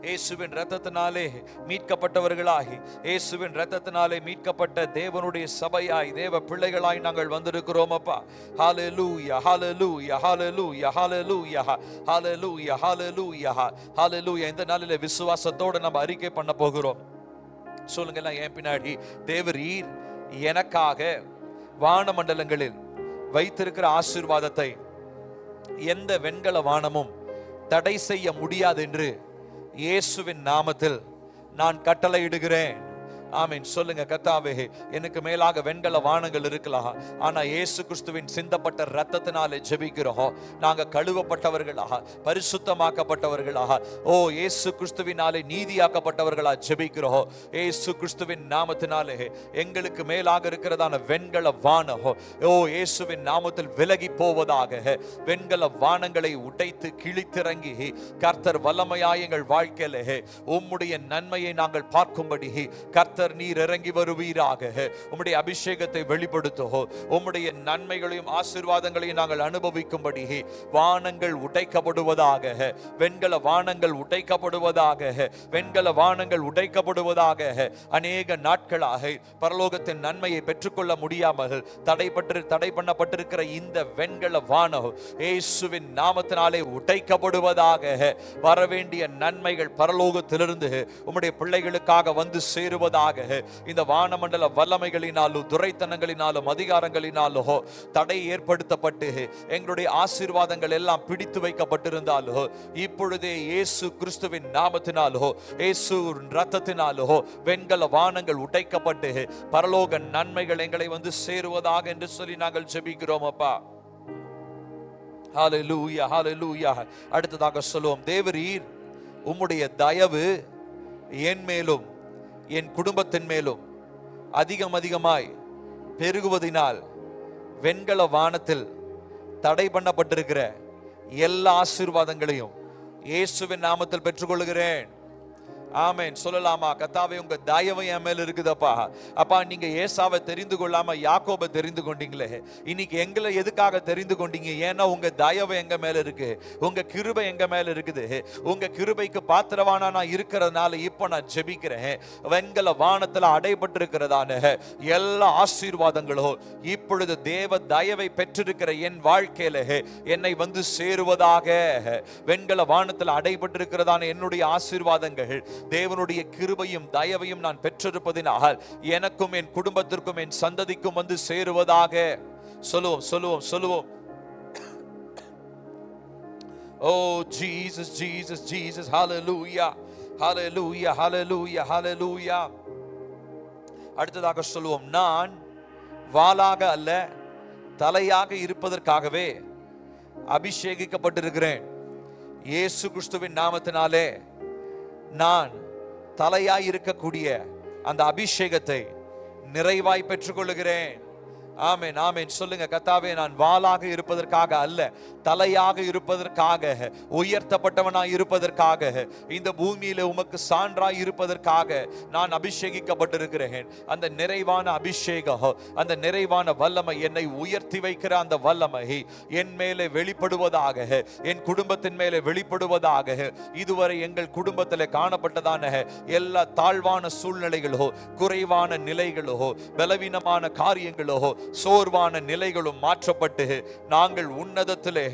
இயேசுவின் இரத்தத்தினாலே மீட்கப்பட்டவர்களாகி, இயேசுவின் இரத்தத்தினாலே மீட்கப்பட்ட தேவனுடைய சபையாய், தேவ பிள்ளைகளாய் நாங்கள் வந்திருக்கிறோம். அப்பா, ஹல்லேலூயா, ஹல்லேலூயா, ஹல்லேலூயா, ஹல்லேலூயா, ஹல்லேலூயா, ஹல்லேலூயா, ஹல்லேலூயா. இந்த நாளிலே விசுவாசத்தோடு நம்ம அறிக்கை பண்ண போகிறோம். சொல்லுங்க எல்லாம் என் பின்னாடி. தேவரீர் எனக்காக வானமண்டலங்களில் வைத்திருக்கிற ஆசீர்வாதத்தை எந்த வெண்கல வானமும் தடை செய்ய முடியாது என்று இயேசுவின் நாமத்தில் நான் கட்டளையிடுகிறேன். ஆமீன். சொல்லுங்க, கர்த்தாவே, எனக்கு மேலாக வெண்கல வானங்கள் இருக்கலாம், ஆனா இயேசு கிறிஸ்துவின் சிந்தப்பட்ட இரத்தத்தினாலே ஜெபிக்கிறோம். நாங்க கழுவப்பட்டவர்களாக, பரிசுத்தமாக்கப்பட்டவர்களாக, இயேசு கிறிஸ்துவினாலே நீதியாக்கப்பட்டவர்களாக ஜெபிக்கிறோம். இயேசு கிறிஸ்துவின் நாமத்தினாலே எங்களுக்கு மேலாக இருக்கிறதான வெண்கல வானம் இயேசுவின் நாமத்தில் விலகி போவதாக. வெண்கல வானங்களை உடைத்து கிழித்திறங்கி கர்த்தர் வல்லமையாய் எங்கள் வாழ்க்கையிலே உம்முடைய நன்மையை நாங்கள் பார்க்கும்படி கர்த்தர் நீர் இறங்கி வருவீராக. உம்முடைய அபிஷேகத்தை வெளிப்படுத்தோ, உம்முடைய நன்மைகளையும் ஆசீர்வாதங்களையும் நாங்கள் அனுபவிக்கும்படி வானங்கள் உடைக்கப்படுவதாக, வெண்கல வானங்கள் உடைக்கப்படுவதாக, வெண்கல வானங்கள் உடைக்கப்படுவதாக. அநேக நாட்களாக பரலோகத்தின் நன்மையை பெற்றுக்கொள்ள முடியாமல் தடை பண்ணப்பட்டிருக்கிற இந்த வெண்கல வானம் இயேசுவின் நாமத்தினாலே உடைக்கப்படுவதாக. வரவேண்டிய நன்மைகள் பரலோகத்திலிருந்து உம்முடைய பிள்ளைகளுக்காக வந்து சேருவதாக. செய்வதாக. இந்த வானமண்டல வல்லமைகளினாலும் துரைத்தனங்களினாலும் அதிகாரங்களினாலோ தடை ஏற்படுத்தப்பட்டு எங்களுடைய ஆசீர்வாதங்கள் எல்லாம் பிடித்து வைக்கப்பட்டிருந்தாலோ இப்பொழுதே இயேசு கிறிஸ்துவின் நாமத்தினாலோ இயேசு இரத்தத்தினாலோ வெண்கல வானங்கள் உடைக்கப்பட்டு பரலோக நன்மைகள் எங்களை வந்து சேருவதாக என்று சொல்லி நாங்கள் ஜெபிக்கிறோம் அப்பா. ஹல்லேலூயா, ஹல்லேலூயா. அடுத்ததாக சொல்லுவோம், தேவரீர் உம்முடைய தயவு என் மேலும் என் குடும்பத்தின் மேலும் அதிகமாய் பெருகுவதினால் வெண்கல வானத்தில் தடை பண்ணப்பட்டிருக்கிற எல்லா ஆசீர்வாதங்களையும் இயேசுவின் நாமத்தில் பெற்றுக்கொள்கிறேன். ஆமென். சொல்லலாமா? கர்த்தாவே உங்க தயவு என் மேல இருக்குதப்பா. அப்பா, நீங்க ஏசாவை தெரிந்து கொள்ளாம யாக்கோபை தெரிந்து கொண்டீங்களே, இன்னைக்கு எங்களை எதுக்காக தெரிந்து கொண்டீங்க? ஏன்னா உங்க தயவு எங்க மேல இருக்கு, உங்க கிருபை எங்க மேல இருக்குது. உங்க கிருபைக்கு பாத்திரவானா நான் இருக்கிறதுனால இப்ப நான் ஜெபிக்கிறேன். வெண்கல வானத்துல அடைபட்டிருக்கிறதான எல்லா ஆசீர்வாதங்களும் இப்பொழுது தேவ தயவை பெற்றிருக்கிற என் வாழ்க்கையில என்னை வந்து சேருவதாக. வெண்கல வானத்துல அடைபட்டிருக்கிறதான என்னுடைய ஆசீர்வாதங்கள் தேவனுடைய கிருபையும் தயவையும் நான் பெற்றிருப்பதினால் எனக்கும் என் குடும்பத்திற்கும் என் சந்ததிக்கும் வந்து சேருவதாக. சொல்லுவோம், சொல்லுவோம், சொல்லுவோம். ஓ ஜீசஸ், ஜீசஸ், ஜீசஸ். ஹல்லேலூயா, ஹல்லேலூயா, ஹல்லேலூயா, ஹல்லேலூயா. அடுத்ததாக சொல்லுவோம், நான் வாளாக அல்ல தலையாக இருப்பதற்காகவே அபிஷேகிக்கப்பட்டிருக்கிறேன். இயேசு கிறிஸ்துவின் நாமத்தினாலே நான் தலையாய் இருக்கக்கூடிய அந்த அபிஷேகத்தை நிறைவாய் பெற்றுக்கொள்கிறேன். ஆமென், ஆமென். சொல்லுங்க, கர்த்தாவே நான் வாளாக இருப்பதற்காக அல்ல தலையாக இருப்பதற்காக, உயர்த்தப்பட்டவனாய் இருப்பதற்காக, இந்த பூமியில உமக்கு சான்றாய் இருப்பதற்காக நான் அபிஷேகிக்கப்பட்டிருக்கிறேன். அந்த நிறைவான அபிஷேகம், அந்த நிறைவான வல்லமை, என்னை உயர்த்தி வைக்கிற அந்த வல்லமை என் மேலே வெளிப்படுவதாக, என் குடும்பத்தின் மேலே வெளிப்படுவதாக. இதுவரை எங்கள் குடும்பத்தில் காணப்பட்டதான எல்லா தாழ்வான சூழ்நிலைகளோ, குறைவான நிலைகளோ, பலவீனமான காரியங்களோ, சோர்வான நிலைகளும் மாற்றப்பட்டு நாங்கள் உன்னதத்திலே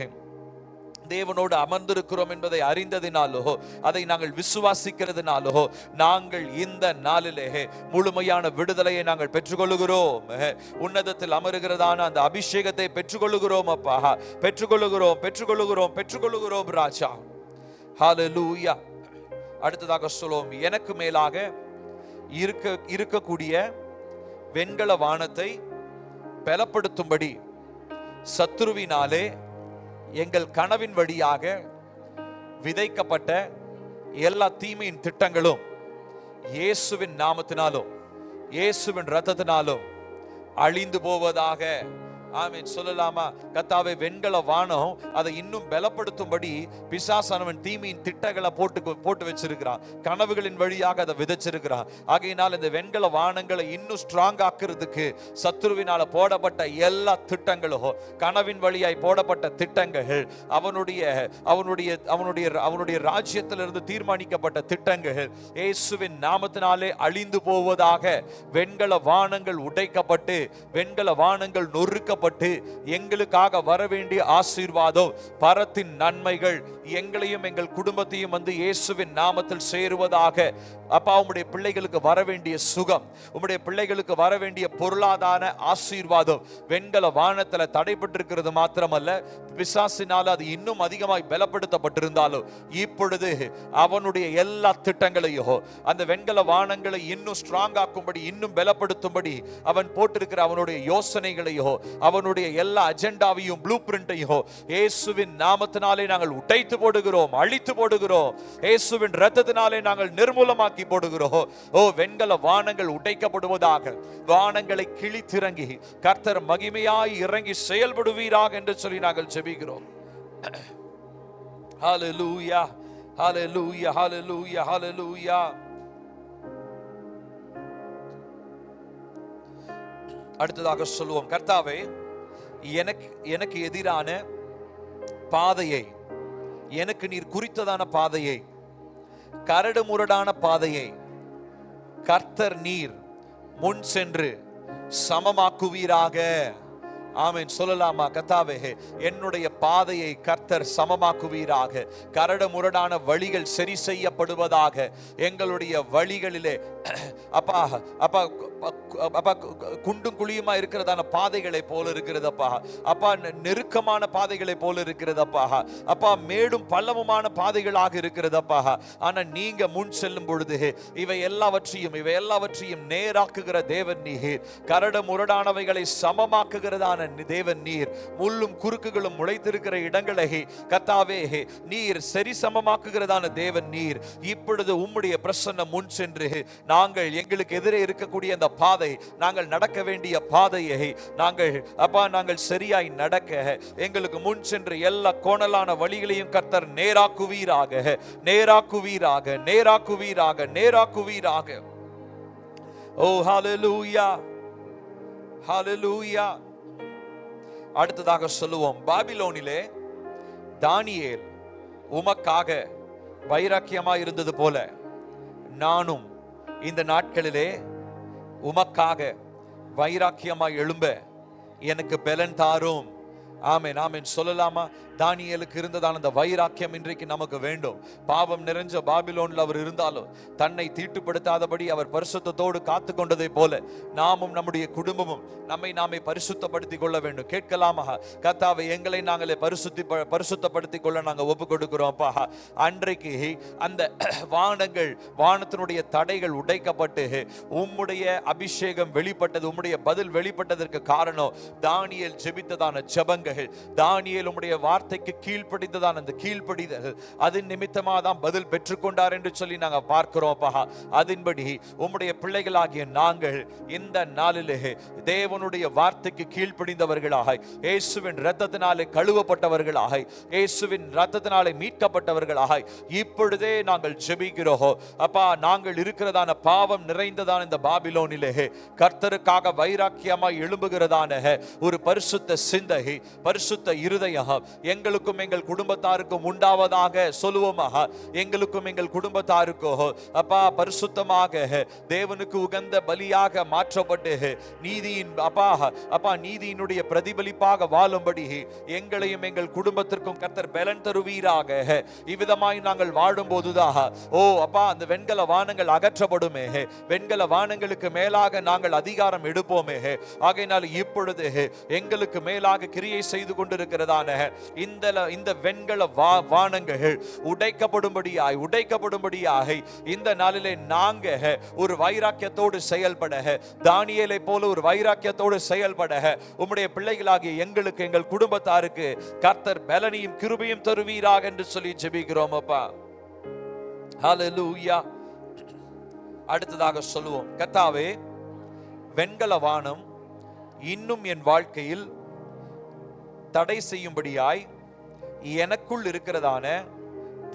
தேவனோடு அமர்ந்திருக்கிறோம் என்பதை அறிந்ததினாலோ, அதை நாங்கள் விசுவாசிக்கிறதுனாலோ நாங்கள் இந்த நாளிலே முழுமையான விடுதலையை நாங்கள் பெற்றுக்கொள்ளுகிறோம். உன்னதத்தில் அமருகிறதான அந்த அபிஷேகத்தை பெற்றுக்கொள்ளுகிறோம் அப்பா. பெற்றுக்கொள்ளுகிறோம், பெற்றுக்கொள்ளுகிறோம், பெற்றுக்கொள்ளுகிறோம் ராஜா. ஹல்லேலூயா. அடுத்ததாக சொல்லுவோம், எனக்கு மேலாக இருக்கக்கூடிய வெண்கல வானத்தை பலப்படுத்தும்படி சத்துருவினாலே எங்கள் கனவின் வழியாக விதைக்கப்பட்ட எல்லா தீமையின் திட்டங்களும் இயேசுவின் நாமத்தினாலும் இயேசுவின் இரத்தத்தினாலும் அழிந்து போவதாக. ஆமென். சொல்லலாமா? கர்த்தாவே வெண்கல வானம் அதை இன்னும் பலப்படுத்தும்படி பிசாசானவன் தீமையின் திட்டங்களை போட்டு வச்சிருக்கிறான். கனவுகளின் வழியாக அதை விதைச்சிருக்கிறான். ஆகையினால் இந்த வெண்கல வானங்களை இன்னும் ஸ்ட்ராங் ஆக்குறதுக்கு சத்துருவினால போடப்பட்ட எல்லா திட்டங்களும், கனவின் வழியாய் போடப்பட்ட திட்டங்கள், அவனுடைய ராஜ்யத்திலிருந்து தீர்மானிக்கப்பட்ட திட்டங்கள் இயேசுவின் நாமத்தினாலே அழிந்து போவதாக. வெண்கல வானங்கள் உடைக்கப்பட்டு, வெண்கல வானங்கள் நொறுக்கப்பட்டு, எங்களுக்காக வர வேண்டிய ஆசீர்வாதம், பரத்தின் நன்மைகள் எங்களையும் எங்கள் குடும்பத்தையும் வந்து இயேசுவின் நாமத்தில் சேருவதாக. அப்பா, உம்முடைய பிள்ளைகளுக்கு வர வேண்டிய சுகம், உம்முடைய பிள்ளைகளுக்கு வர வேண்டிய பொருளாதார ஆசீர்வாதம் வெண்கல வானத்துல தடைப்பட்டிருக்கிறது மாத்திரமல்ல, பிசாசினால் அது இன்னும் அதிகமாய் பலப்படுத்தப்பட்டிருந்தாலும் இப்பொழுது அவனுடைய எல்லா திட்டங்களையோ, அந்த வெண்கல வானங்களை இன்னும் ஸ்ட்ராங் ஆக்கும்படி, இன்னும் பலப்படுத்தும்படி அவன் போட்டிருக்கிற அவனுடைய யோசனைகளையோ, அவனுடைய எல்லா அஜெண்டாவையும், ப்ளூ பிரிண்டையோ இயேசுவின் நாமத்தினாலே நாங்கள் உடைத்து போடுகிறோம், அழித்து போடுகிறோம். இயேசுவின் இரத்தத்தினாலே நாங்கள் நிர்மூலமாக்கி போடுகிறோம். ஓ, வெண்கல வானங்கள் உடைக்கப்படுவதாக. வானங்களை கிழித்திறங்கி கர்த்தர் மகிமையாய் இறங்கி செயல்படுவீராக என்று சொல்லி நாங்கள் ஜெபிக்கிறோம். ஹல்லேலூயா, ஹல்லேலூயா, ஹல்லேலூயா, ஹல்லேலூயா. அடுத்ததாக சொல்லுவோம், கர்த்தாவே எனக்கு எதிரான பாதையை, எனக்கு நீர் குறித்ததான பாதையை, கரடு முரடான பாதையை கர்த்தர் நீர் முன் சென்று சமமாக்குவீராக. ஆமென். சொல்லலாமா? கர்த்தாவே, என்னுடைய பாதையை கர்த்தர் சமமாக்குவீராக. கரடு முரடான வழிகள் சரி செய்யப்படுவதாக. எங்களுடைய வழிகளிலே அப்பா அப்பா அப்பா குண்டும் குழியுமா இருக்கிறதான பாதைகளை போல இருக்கிறதப்பா. அப்பா நெருக்கமான பாதைகளை போல இருக்கிறதப்பா. அப்பா மேடும் பள்ளமுமான பாதைகளாக இருக்கிறதப்பா. ஆனா நீங்க முன் செல்லும் பொழுது இவை எல்லாவற்றையும் நேராக்குகிற தேவன் நீர். கரடு முரடானவைகளை சமமாக்குகிறதான தேவன் நீர். முள்ளும் குறுக்குகளும் முளைத்திருக்கிற இடங்களை கர்த்தாவே நீர் சரி சமமாக்குகிறதான தேவன் நீர். இப்பொழுது உம்முடைய பிரசன்னம் முன் சென்று நாங்கள் எங்களுக்கு எதிரே இருக்கக்கூடிய அந்த பாதை, நாங்கள் நடக்க வேண்டிய பாதையை நாங்கள் சரியாய் நடக்க எங்களுக்கு முன் சென்று எல்லா கோணலான வழிகளையும் கர்த்தர் நேராக்குவீராக, நேராக்குவீராக, நேராக்குவீராக, நேராக்குவீராக. ஓ ஹல்லேலூயா, ஹல்லேலூயா. அடுத்ததாக சொல்லுவோம், பாபிலோனிலே தானியேல் உமக்காக வைராக்கியமாய் இருந்தது போல நானும் இந்த நாட்களிலே உமக்காக வைராக்கியமாய் எழும்ப எனக்கு பலன் தாரும். ஆமென், ஆமென். சொல்லலாமா? தானியேலுக்கு இருந்ததான அந்த வைராக்கியம் இன்றைக்கு நமக்கு வேண்டும். பாவம் நிறைஞ்ச பாபிலோன்ல அவர் இருந்தாலும் தன்னை தீட்டுப்படுத்தாதபடி அவர் பரிசுத்தத்தோடு காத்து கொண்டதை போல நாமும் நம்முடைய குடும்பமும் நம்மை நாமே பரிசுத்தப்படுத்திக் கொள்ள வேண்டும். கேட்கலாமா? கர்த்தாவே, எங்களை நாங்களே பரிசுத்தப்படுத்திக் கொள்ள நாங்கள் ஒப்பு கொடுக்கிறோம். அன்றைக்கு அந்த வானத்தினுடைய தடைகள் உடைக்கப்பட்டு உம்முடைய அபிஷேகம் வெளிப்பட்டது, உம்முடைய பதில் வெளிப்பட்டதற்கு காரணம் தானியேல் ஜெபித்ததான ஜெபங்கள். தானியேல் உம்முடைய வார்த்தைக்கு கீழ்ப்படிந்ததான் அந்த கீழ்ப்படிதல், அதன் நிமித்தமாக தான் பதில் பெற்றுக்கொண்டார் என்று சொல்லி நாங்கள் பார்க்கிறோம். அதன்படி உம்முடைய பிள்ளைகளாகிய நாங்கள் இந்த நாளிலே தேவனுடைய வார்த்தைக்கு கீழ்ப்படிந்தவர்களாக, இயேசுவின் இரத்தத்தினாலே கழுவப்பட்டவர்களாக, இயேசுவின் இரத்தத்தினாலே மீட்கப்பட்டவர்களாக இப்பொழுதே நாங்கள் ஜெபிக்கிறோம். அப்பா, நாங்கள் இருக்கிறதான பாவம் நிறைந்ததான இந்த பாபிலோனிலே கர்த்தருக்காக வைராக்கியமாய் எழும்புகிறதான ஒரு பரிசுத்த சிந்தை, பரிசுத்த இருதயம் எங்களுக்கும் எங்கள் குடும்பத்தாருக்கும் உண்டாவதாக. சொல்லுவோமாக, எங்களுக்கும் எங்கள் குடும்பத்தாருக்கோ அப்பா பரிசுத்தமாக தேவனுக்கு உகந்த பலியாக மாற்றப்பட்டு நீதியின் அப்பா நீதியினுடைய பிரதிபலிப்பாக வாழும்படி எங்களையும் எங்கள் குடும்பத்திற்கும் கர்த்தர் பலன் தருவீராக. இவ்விதமாய் நாங்கள் வாழும் போதுதான் அப்பா அந்த வெண்கல வானங்கள் அகற்றப்படுமே, வெண்கல வானங்களுக்கு மேலாக நாங்கள் அதிகாரம் எடுப்போமே. ஆகையினால் இப்பொழுது எங்களுக்கு மேலாக கிரியை செய்து கொண்டிருக்கிறதான இந்த வெண்கல வானங்கள் உடைக்கப்படும்படியாய் இந்த நாளிலே நாங்க ஒரு வைராக்கியத்தோடு செயல்பட, தானியேலை போல ஒரு வைராக்கியத்தோடு செயல்பட உம்முடைய பிள்ளைகளாகிய எங்களுக்கு எங்கள் குடும்பத்தாருக்கு கர்த்தர் பலனையும் கிருபையும் தருவீராக என்று சொல்லி ஜெபிக்கிறோம். அப்பா, ஹல்லேலூயா. அடுத்ததாக சொல்லுவோம், கர்த்தாவே, வெண்கல வானம் இன்னும் என் வாழ்க்கையில் தடை செய்யும்படியாய் எனக்குள் இருக்கிறதான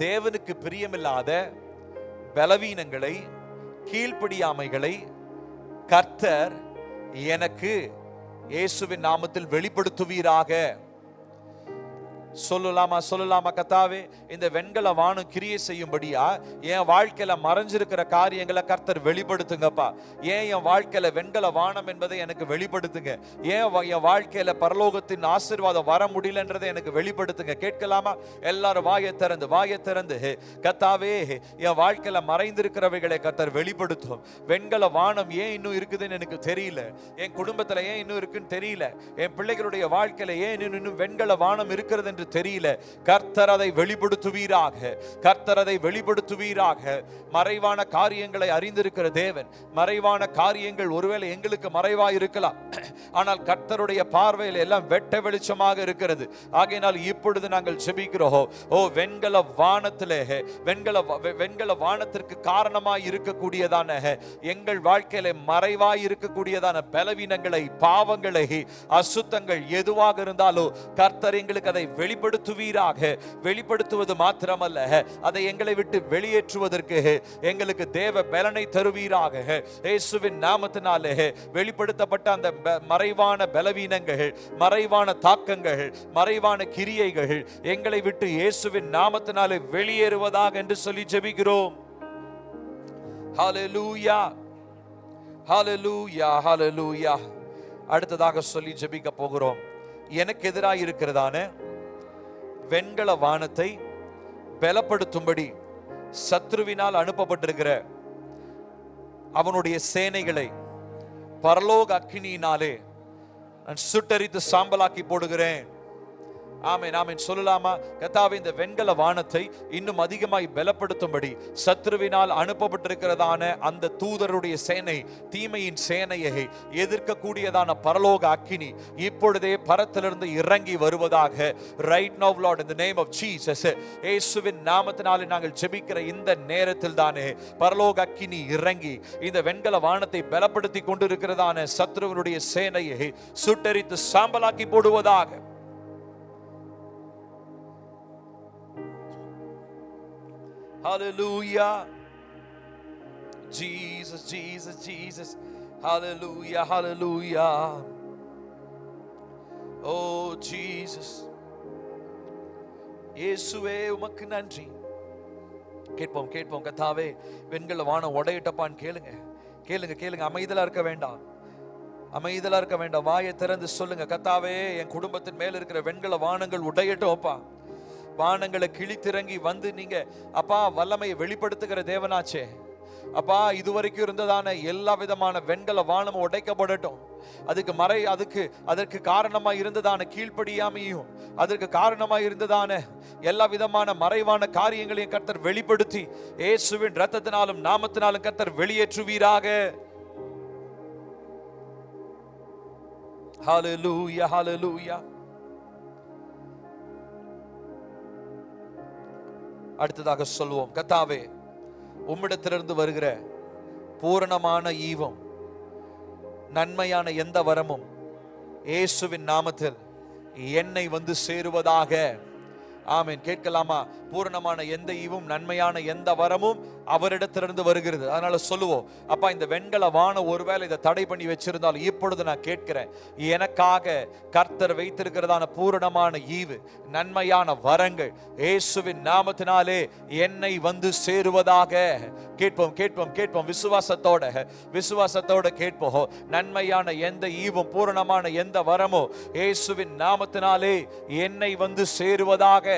தேவனுக்கு பிரியமில்லாத பலவீனங்களை, கீழ்ப்படியாமைகளை கர்த்தர் எனக்கு இயேசுவின் நாமத்தில் வெளிப்படுத்துவீராக. சொல்லலாமா? கர்த்தாவே, இந்த வெண்கல வானம் கிரியை செய்யும்படியா என் வாழ்க்கையில மறைஞ்சிருக்கிற காரியங்களை கர்த்தர் வெளிப்படுத்துங்கப்பா. ஏன் என் வாழ்க்கையில வெண்கல வானம் என்பதை எனக்கு வெளிப்படுத்துங்க. ஏன் என் வாழ்க்கையில பரலோகத்தின் ஆசீர்வாதம் வர முடியலன்றதை எனக்கு வெளிப்படுத்துங்க. கேட்கலாமா? எல்லாரும் வாயை திறந்து கர்த்தாவே, என் வாழ்க்கையில மறைந்திருக்கிறவைகளை கர்த்தர் வெளிப்படுத்தும். வெண்கல வானம் ஏன் இன்னும் இருக்குதுன்னு எனக்கு தெரியல, என் குடும்பத்துல ஏன் இன்னும் இருக்குன்னு தெரியல, என் பிள்ளைகளுடைய வாழ்க்கையில ஏன் இன்னும் வெண்கல வானம் இருக்கிறது என்று தெரியல. கர்த்தர் அதை வெளிப்படுத்துவீராக, கர்த்தர் அதை வெளிப்படுத்துவீராக. மறைவான காரியங்களை அறிந்திருக்கிற தேவன், மறைவான காரியங்கள் ஒருவேளை எங்களுக்கு மறைவாய் இருக்கலாம், ஆனால் கர்த்தருடைய பார்வையில் எல்லாம் வெட்ட வெளிச்சமாக இருக்கிறது. ஆகையினால் இப்பொழுது நாங்கள் ஜெபிக்கிறோம், வெண்கல வானத்திலே வெண்கல வானத்திற்கு காரணமாய் இருக்கக்கூடியதான எங்கள் வாழ்க்கையில மறைவாய் இருக்கக்கூடியதான பலவீனங்களை, பாவங்களை, அசுத்தங்கள் எதுவாக இருந்தாலும் கர்த்தர் எங்களுக்கு அதை வெளிப்படுத்துவீராக. வெளிப்படுத்துவது மாத்திரமல்ல, அதை எங்களை விட்டு வெளியேற்றுவதற்கு எங்களுக்கு தேவ பலனை தருவீராக. இயேசுவின் நாமத்தினாலே வெளிப்படுத்தப்பட்ட அந்த மறைவான பலவீனங்கள், மறைவான தாக்கங்கள், மறைவான கிரியைகள் எங்களை விட்டு இயேசுவின் நாமத்தினாலே வெளியேறுவதாக என்று சொல்லி ஜெபிக்கிறோம். ஹல்லேலூயா, ஹல்லேலூயா, ஹல்லேலூயா. அடுத்ததாக சொல்லி ஜெபிக்க போகிறோம். எனக்கு எதிராக இருக்கிறதான வெண்கல வானத்தை பலப்படுத்தும்படி சத்ருவினால் அனுப்பப்பட்டிருக்கிற அவனுடைய சேனைகளை பரலோக அக்கினியினாலே நான் சுட்டரித்து சாம்பலாக்கி போடுகிறேன். ஆமென், ஆமென் சொல்லலாமா? கர்த்தாவே, இந்த வெண்கல வானத்தை இன்னும் அதிகமாய் பலப்படுத்தும்படி சத்ருவினால் அனுப்பப்பட்டிருக்கிறதான அந்த தூதருடைய சேனை, தீமையின் சேனையை எதிர்க்கக்கூடியதான பரலோக அக்கினி இப்பொழுதே பரத்திலிருந்து இறங்கி வருவதாக. Right now Lord, in the name of Jesus, இயேசுவின் நாமத்தினாலே நாங்கள் ஜெபிக்கிற இந்த நேரத்தில் தானே பரலோக அக்கினி இறங்கி இந்த வெண்கல வானத்தை பலப்படுத்தி கொண்டிருக்கிறதான சத்ருவினுடைய சேனையை சுட்டரித்து சாம்பலாக்கி போடுவதாக. Hallelujah. Jesus, Jesus, Jesus. Hallelujah, hallelujah. Oh Jesus. இயேசுவே உமக்கு நன்றி. கேட்போம் கேட்போம். கர்த்தாவே, வெண்கல வானம் உடையட்டப்பான்னு கேளுங்க கேளுங்க கேளுங்க. அமைதலா இருக்க வேண்டாம், அமைதலா இருக்க வேண்டாம். வாயை திறந்து சொல்லுங்க, கர்த்தாவே, என் குடும்பத்தின் மேல இருக்கிற வெண்கல வானங்கள் உடையட்டும் அப்பா. வானங்களை கிழித்திறங்கி வந்து நீங்க அப்பா வல்லமையை வெளிப்படுத்துகிற தேவனாச்சே அப்பா. இதுவரைக்கும் இருந்ததான எல்லா விதமான வெண்கல வானமும் உடைக்கப்படட்டும். அதற்கு காரணமா இருந்ததான கீழ்ப்படியாமையும், அதற்கு காரணமா இருந்ததான எல்லா விதமான மறைவான காரியங்களையும் கர்த்தர் வெளிப்படுத்தி இயேசுவின் இரத்தத்தினாலும் நாமத்தினாலும் கர்த்தர் வெளியேற்றுவீராக. ஹல்லேலூயா, ஹல்லேலூயா. அடுத்ததாக சொல்வோம், கர்த்தாவே, உம்மிடத்திலிருந்து வருகிற பூரணமான ஈவும் நன்மையான எந்த வரமும் இயேசுவின் நாமத்தில் என்னை வந்து சேருவதாக. ஆமென். கேட்கலாமா? பூரணமான எந்த ஈவும் நன்மையான எந்த வரமும் அவரிடத்திலிருந்து வருகிறது. அதனால சொல்லுவோம், அப்பா, இந்த வெண்கல வானம் ஒருவேளை இதை தடை பண்ணி வச்சிருந்தாலும் இப்பொழுது நான் கேட்கிறேன், எனக்காக கர்த்தர் வைத்திருக்கிறதான பூரணமான ஈவு நன்மையான வரங்கள் இயேசுவின் நாமத்தினாலே என்னை வந்து சேருவதாக. கேட்போம் கேட்போம் கேட்போம். விசுவாசத்தோட கேட்போம். நன்மையான எந்த ஈவும் பூரணமான எந்த வரமோ இயேசுவின் நாமத்தினாலே என்னை வந்து சேருவதாக.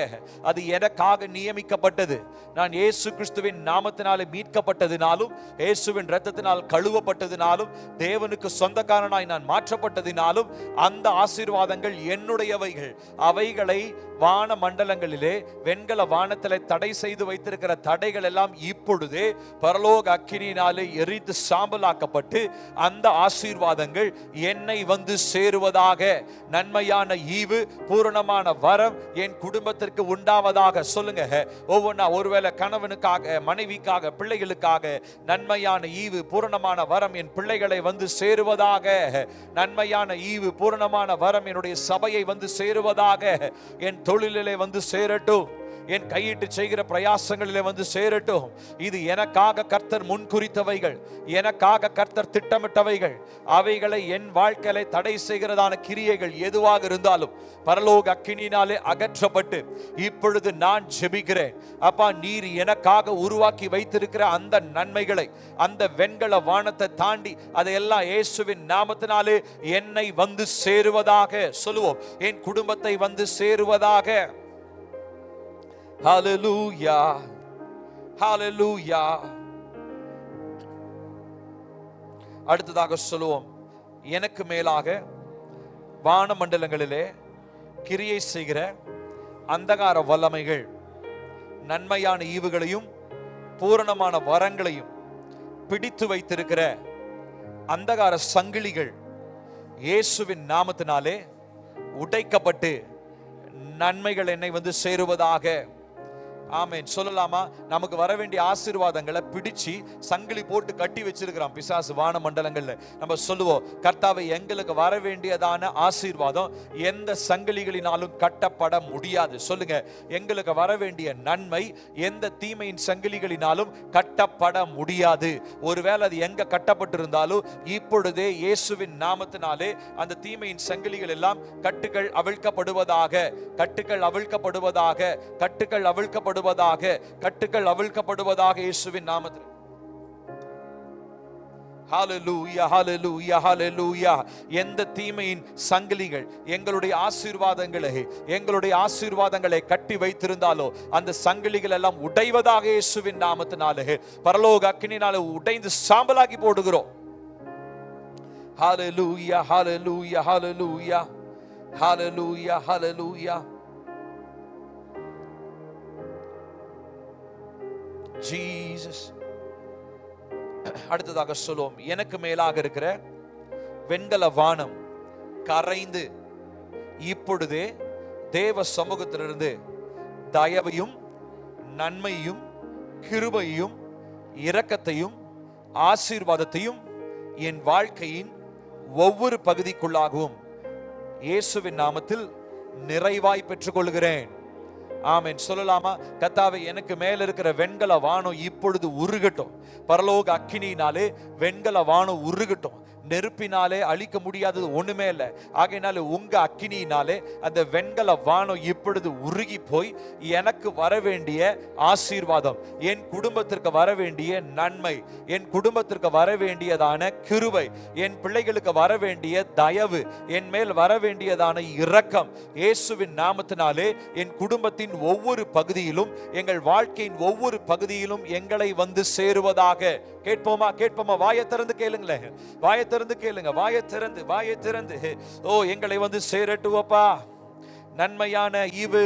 அது எனக்காக நியமிக்கப்பட்டது. நான் இயேசு கிறிஸ்துவின் நாமத்தினாலே மீட்கப்பட்டதினாலும், இயேசுவின் இரத்தத்தினால் கழுவப்பட்டதினாலும், தேவனுக்கு சொந்தக்காரனாய் நான் மாற்றப்பட்டதினாலும் அந்த ஆசீர்வாதங்கள் என்னுடையவைகள். அவைகளை வான மண்டலங்களிலே வெண்கல வானத்திலே தடை செய்து வைத்திருக்கிற தடைகள் எல்லாம் இப்பொழுதே பரலோக அக்கினியினாலே எரித்து சாம்பலாக்கப்பட்டு அந்த ஆசீர்வாதங்கள் என்னை வந்து சேருவதாக. நன்மையான ஈவு பூரணமான வரம் என் குடும்பத்திற்கு உண்டாவதாக. சொல்லுங்க ஒவ்வொன்றா. ஒருவேளை கணவனுக்காக, மனைவிக்காக, பிள்ளைகளுக்காக நன்மையான ஈவு பூரணமான வரம் என் பிள்ளைகளை வந்து சேருவதாக. நன்மையான ஈவு பூரணமான வரம் என்னுடைய சபையை வந்து சேருவதாக. என் தொழிலிலே வந்து சேரட்டும், என் கையிட்டு செய்கிற பிரயாசங்களிலே வந்து சேரட்டும். இது எனக்காக கர்த்தர் முன்குறித்தவைகள், எனக்காக கர்த்தர் திட்டமிட்டவைகள். அவைகளை என் வாழ்க்கையில தடை செய்கிறதான கிரியைகள் எதுவாக இருந்தாலும் பரலோக அக்கினியினாலே அகற்றப்பட்டு இப்பொழுது நான் ஜெபிக்கிறேன். அப்பா, நீர் எனக்காக உருவாக்கி வைத்திருக்கிற அந்த நன்மைகளை, அந்த வெண்கல வானத்தை தாண்டி அதையெல்லாம் இயேசுவின் நாமத்தினாலே என்னை வந்து சேருவதாக. சொல்லுவோம், என் குடும்பத்தை வந்து சேருவதாக. Hallelujah, hallelujah. அடுத்ததாக சொல்லுவோம், எனக்கு மேலாக வான மண்டலங்களிலே கிரியை செய்கிற அந்தகார வல்லமைகள் நன்மையான ஈவுகளையும் பூரணமான வரங்களையும் பிடித்து வைத்திருக்கிற அந்தகார சங்கிலிகள் இயேசுவின் நாமத்தினாலே உடைக்கப்பட்டு நன்மைகள் என்னை வந்து சேருவதாக. ஆமென். சொல்லலாமா? நமக்கு வர வேண்டிய ஆசீர்வாதங்களை பிடிச்சு சங்கிலி போட்டு கட்டி வச்சிருக்கிறான் பிசாசு வான மண்டலங்கள்ல. நம்ம சொல்லுவோம், கர்த்தாவே, எங்களுக்கு வர வேண்டியதான ஆசீர்வாதம் எந்த சங்கிலிகளினாலும் கட்டப்பட முடியாது. சொல்லுங்க, எங்களுக்கு வர வேண்டிய நன்மை எந்த தீமையின் சங்கிலிகளினாலும் கட்டப்பட முடியாது. ஒருவேளை அது எங்க கட்டப்பட்டிருந்தாலும் இப்பொழுதே இயேசுவின் நாமத்தினாலே அந்த தீமையின் சங்கிலிகள் எல்லாம் கட்டுகள் அவிழ்க்கப்படுவதாக, கட்டுகள் அவிழ்க்கப்படுவதாக, கட்டுகள் அவிழ்க்கப்படுவதாக, கட்டுகள் அவிழ்க்கப்படுவதாக இயேசுவின் நாமத்தில். ஹalleluya ஹalleluya ஹalleluya. எந்த தீமையின் சங்கிலிகள் எங்களுடைய ஆசீர்வாதங்களை கட்டி வைத்திருந்தாலோ அந்த சங்கிலிகள் எல்லாம் உடைவதாக இயேசுவின் நாமத்தினாலே பரலோக அக்கினியினாலே உடைந்து சாம்பலாக்கி போடுகிறோம். ஹalleluya ஹalleluya ஹalleluya ஹalleluya ஹalleluya. ஜீசஸ். அடுத்ததாக சொல்லுவோம், எனக்கு மேலாக இருக்கிற வெண்கல வானம் கரைந்து இப்பொழுதே தேவ சமூகத்திலிருந்து தயவையும் நன்மையும் கிருபையும் இரக்கத்தையும் ஆசீர்வாதத்தையும் என் வாழ்க்கையின் ஒவ்வொரு பகுதிக்குள்ளாகவும் இயேசுவின் நாமத்தில் நிறைவாய் பெற்றுக் கொள்கிறேன். ஆமென். சொல்லலாமா? கர்த்தாவே, எனக்கு மேல இருக்கிற வெண்கல வானம் இப்பொழுது உருகட்டும். பரலோக அக்கினியினாலே வெண்கல வானம் உருகட்டும். நெருப்பினாலே அழிக்க முடியாதது ஒண்ணுமே இல்லை. ஆகையினாலே உங்க அக்கினியினாலே அந்த வெண்கல வானம் இப்பொழுது உருகி போய் எனக்கு வர வேண்டிய ஆசீர்வாதம், என் குடும்பத்திற்கு வர வேண்டிய நன்மை, என் குடும்பத்திற்கு வர வேண்டியதான கிருபை, என் பிள்ளைகளுக்கு வர வேண்டிய தயவு, என் மேல் வர வேண்டியதான இரக்கம் இயேசுவின் நாமத்தினாலே என் குடும்பத்தின் ஒவ்வொரு பகுதியிலும், எங்கள் வாழ்க்கையின் ஒவ்வொரு பகுதியிலும் எங்களை வந்து சேருவதாக. கேட்போமா? கேட்போமா? வாயை திறந்து கேளுங்களேன். வாயை திறந்து கேளுங்க. வாயை திறந்து ஓ, எங்களை வந்து சேரட்டுவப்பா. நன்மையான ஈவு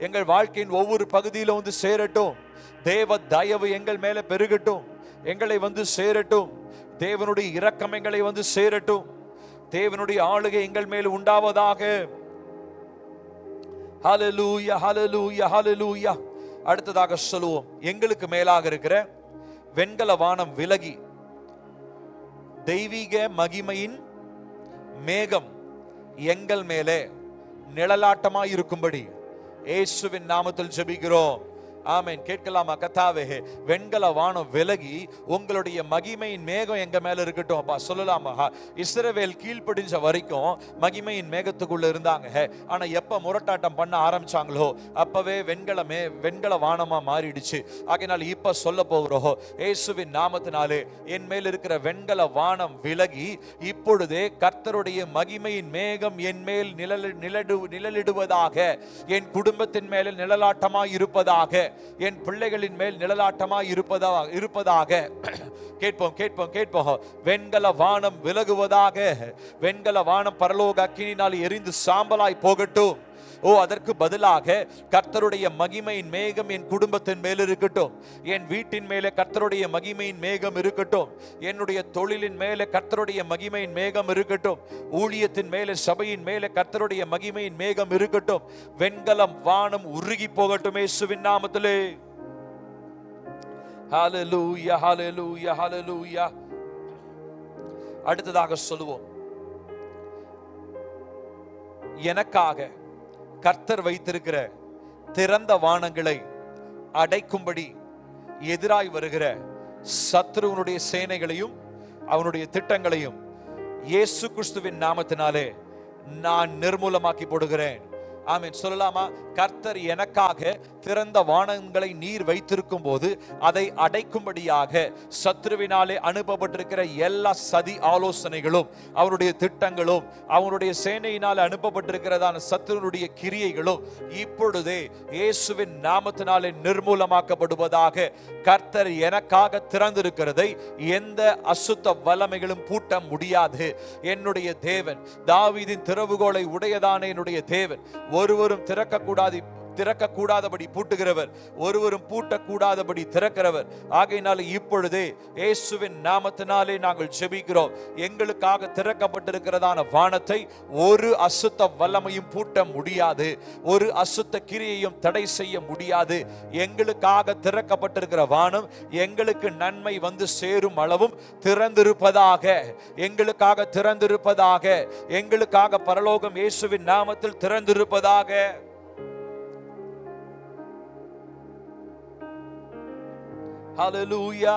எங்கள் வாழ்க்கையின் ஒவ்வொரு பகுதியிலும் வந்து சேரட்டும். தேவ தயவு எங்கள் மேல பெருகட்டும். எங்களை வந்து சேரட்டும். தேவனுடைய இரக்கம் எங்களை வந்து சேரட்டும். தேவனுடைய ஆளுகை எங்கள் மேல் உண்டாவதாக. ஹalleluya ஹalleluya ஹalleluya. அடுத்ததாக சொல்லுவோம், எங்களுக்கு மேலாக இருக்கிற வெண்கல வானம் விலகி தெய்வீக மகிமையின் மேகம் எங்கள் மேலே நிழலாட்டமாய் இருக்கும்படி இயேசுவின் நாமத்தில் ஜெபிக்கிறோம். ஆமென். கேட்கலாமா? கர்த்தாவே, வெண்கல வானம் விலகி உங்களுடைய மகிமையின் மேகம் எங்க மேல இருக்கட்டும் அப்பா. சொல்லலாமா? இஸ்ரவேல் கீழ்ப்படிஞ்ச வரைக்கும் மகிமையின் மேகத்துக்குள்ள இருந்தாங்க. ஆனா எப்ப முரட்டாட்டம் பண்ண ஆரம்பிச்சாங்களோ அப்பவே வெண்கல வானமா மாறிடுச்சு. ஆகையினால் இப்ப சொல்ல போகிறோம், இயேசுவின் நாமத்தினாலே என் மேல் இருக்கிற வெண்கல வானம் விலகி இப்பொழுதே கர்த்தருடைய மகிமையின் மேகம் என் மேல் நிழலிடுவதாக. என் குடும்பத்தின் மேல நிழலாட்டமாய் இருப்பதாக. என் பிள்ளைகளின் மேல் நிழலாட்டமாய் இருப்பதாக. கேட்போம். வெண்கல வானம் விலகுவதாக. வெண்கல வானம் பரலோக அக்கினியினால் எரிந்து சாம்பலாய் போகட்டும். ஓ, அதற்கு பதிலாக கர்த்தருடைய மகிமையின் மேகம் என் குடும்பத்தின் மேல் இருக்கட்டும். என் வீட்டின் மேலே கர்த்தருடைய மகிமையின் மேகம் இருக்கட்டும். என்னுடைய தொழிலின் மேலே கர்த்தருடைய மகிமையின் மேகம் இருக்கட்டும். ஊழியத்தின் மேலே, சபையின் மேலே கர்த்தருடைய மகிமையின் மேகம் இருக்கட்டும். வெண்கலம் வானம் உருகி போகட்டும் இயேசுவின் நாமத்திலே. ஹalleluya ஹalleluya ஹalleluya. அடுத்ததாக சொல்லுவோம், எனக்காக கர்த்தர் வைத்திருக்கிற திறந்த வானங்களை அடைக்கும்படி எதிராய் வருகிற சத்ருவனுடைய சேனைகளையும் அவனுடைய திட்டங்களையும் இயேசு கிறிஸ்துவின் நாமத்தினாலே நான் நிர்மூலமாக்கி போடுகிறேன். ஆமென். சொல்லலாமா? கர்த்தர் எனக்காக திறந்த வானங்களை நீர் வைத்திருக்கும் போது அதை அடைக்கும்படியாக சத்ருவினாலே அனுப்பப்பட்டிருக்கிற எல்லா சதி ஆலோசனைகளும், அவருடைய திட்டங்களும், அவருடைய சேனையினாலே அனுப்பப்பட்டிருக்கிறதான சத்ருனுடைய கிரியைகளும் இப்பொழுதே இயேசுவின் நாமத்தினாலே நிர்மூலமாக்கப்படுவதாக. கர்த்தர் எனக்காக திறந்திருக்கிறதை எந்த அசுத்த வல்லமைகளும் பூட்ட முடியாது. என்னுடைய தேவன், தாவீதின் திறவுகோலை உடையதான என்னுடைய தேவன், ஒருவரும் திறக்கக்கூடாதபடி பூட்டுகிறவர், ஒருவரும் பூட்டக்கூடாதபடி திறக்கிறவர். ஆகையினால இப்பொழுதே இயேசுவின் நாமத்தினாலே நாங்கள் ஜெபிக்கிறோம். எங்களுக்காக திறக்கப்பட்டிருக்கிறதான வானத்தை ஒரு அசுத்த வல்லமையும் பூட்ட முடியாது. ஒரு அசுத்த கிரியையும் தடை செய்ய முடியாது. எங்களுக்காக திறக்கப்பட்டிருக்கிற வானம் எங்களுக்கு நன்மை வந்து சேரும் அளவும் திறந்திருப்பதாக. எங்களுக்காக திறந்திருப்பதாக. எங்களுக்காக பரலோகம் இயேசுவின் நாமத்தில் திறந்திருப்பதாக. ஹalleluya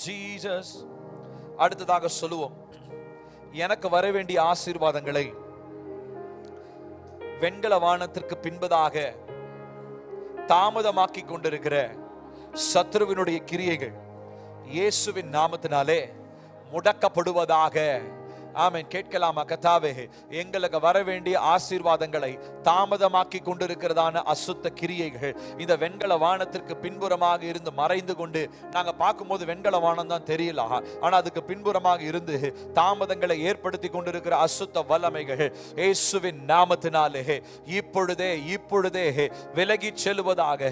ஜீசஸ். அடுத்ததாக சொல்லுவோம், எனக்கு வர வேண்டிய ஆசீர்வாதங்களை வெண்கல வானத்திற்கு பின்பதாக தாமதமாக்கி கொண்டிருக்கிற சத்ருவினுடைய கிரியைகள் இயேசுவின் நாமத்தினாலே முடக்கப்படுவதாக. ஆமென். கேட்கலாமா? கர்த்தாவே, எங்களுக்கு வர வேண்டிய ஆசீர்வாதங்களை தாமதமாக்கி கொண்டிருக்கிறதான அசுத்த கிரியைகள் இந்த வெண்கல வானத்திற்கு பின்புறமாக இருந்து மறைந்து கொண்டு, நாங்க பார்க்கும்போது வெண்கல வானம் தான் தெரியல, ஆனா அதுக்கு பின்புறமாக இருந்து தாமதங்களை ஏற்படுத்தி கொண்டிருக்கிற அசுத்த வல்லமைகள் இயேசுவின் நாமத்தினாலே இப்பொழுதே விலகி செல்வதாக.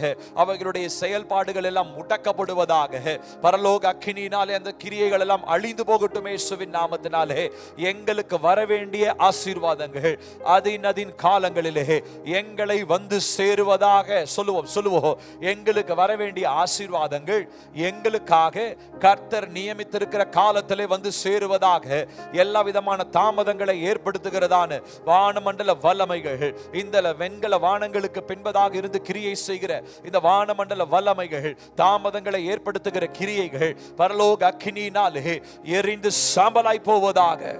அவைகளுடைய செயல்பாடுகள் எல்லாம் முடக்கப்படுவதாக. பரலோக அக்கினியினாலே அந்த கிரியைகள் எல்லாம் அழிந்து போகட்டும் இயேசுவின் நாமத்தினாலே. எங்களுக்கு வரவேண்டிய ஆசீர்வாதங்கள் அதின் காலங்களிலே எங்களை வந்து சேருவதாக. சொல்லுவோம். எங்களுக்கு வரவேண்டிய ஆசீர்வாதங்கள் எங்களுக்காக கர்த்தர் நியமித்திருக்கிற காலத்திலே வந்து சேருவதாக. எல்லா விதமான தாமதங்களை ஏற்படுத்துகிறதான வானமண்டல வல்லமைகள், இந்த வெண்கல வானங்களுக்கு பின்பதாக இருந்து கிரியை செய்கிற இந்த வானமண்டல வல்லமைகள், தாமதங்களை ஏற்படுத்துகிற கிரியைகள் பரலோக அக்கினியினாலே எரிந்து சாம்பலாய் போவதாக.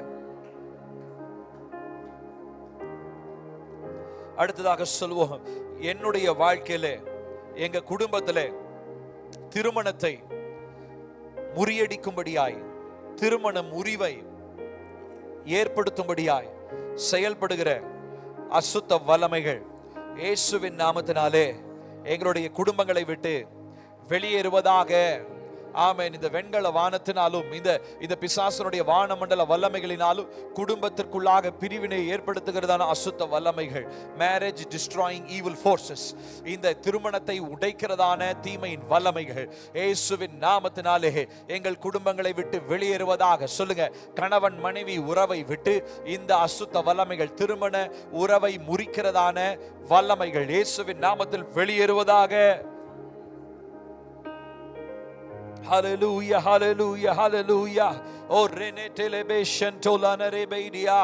அடுத்ததாக சொல்வோம், என்னுடைய வாழ்க்கையில எங்க குடும்பத்திலே திருமணத்தை முறியடிக்கும்படியாய், திருமண முறிவை ஏற்படுத்தும்படியாய் செயல்படுகிற அசுத்த வல்லமைகள் இயேசுவின் நாமத்தினாலே எங்களுடைய குடும்பங்களை விட்டு வெளியேறுவதாக. ஆமென். இந்த வெண்கல வானத்தினாலும் இந்த பிசாசனுடைய வானமண்டல வல்லமைகளினாலும் குடும்பத்திற்குள்ளாக பிரிவினை ஏற்படுத்துகிறதான அசுத்த வல்லமைகள், மேரேஜ் டிஸ்ட்ராயிங் ஈவில் ஃபோர்சஸ், இந்த திருமணத்தை உடைக்கிறதான தீமையின் வல்லமைகள் இயேசுவின் நாமத்தினாலே எங்கள் குடும்பங்களை விட்டு வெளியேறுவதாக. சொல்லுங்க, கணவன் மனைவி உறவை விட்டு இந்த அசுத்த வல்லமைகள், திருமண உறவை முறிக்கிறதான வல்லமைகள் இயேசுவின் நாமத்தில் வெளியேறுவதாக. Hallelujah, hallelujah, hallelujah. Oh, renetelebetion tolanerebedia.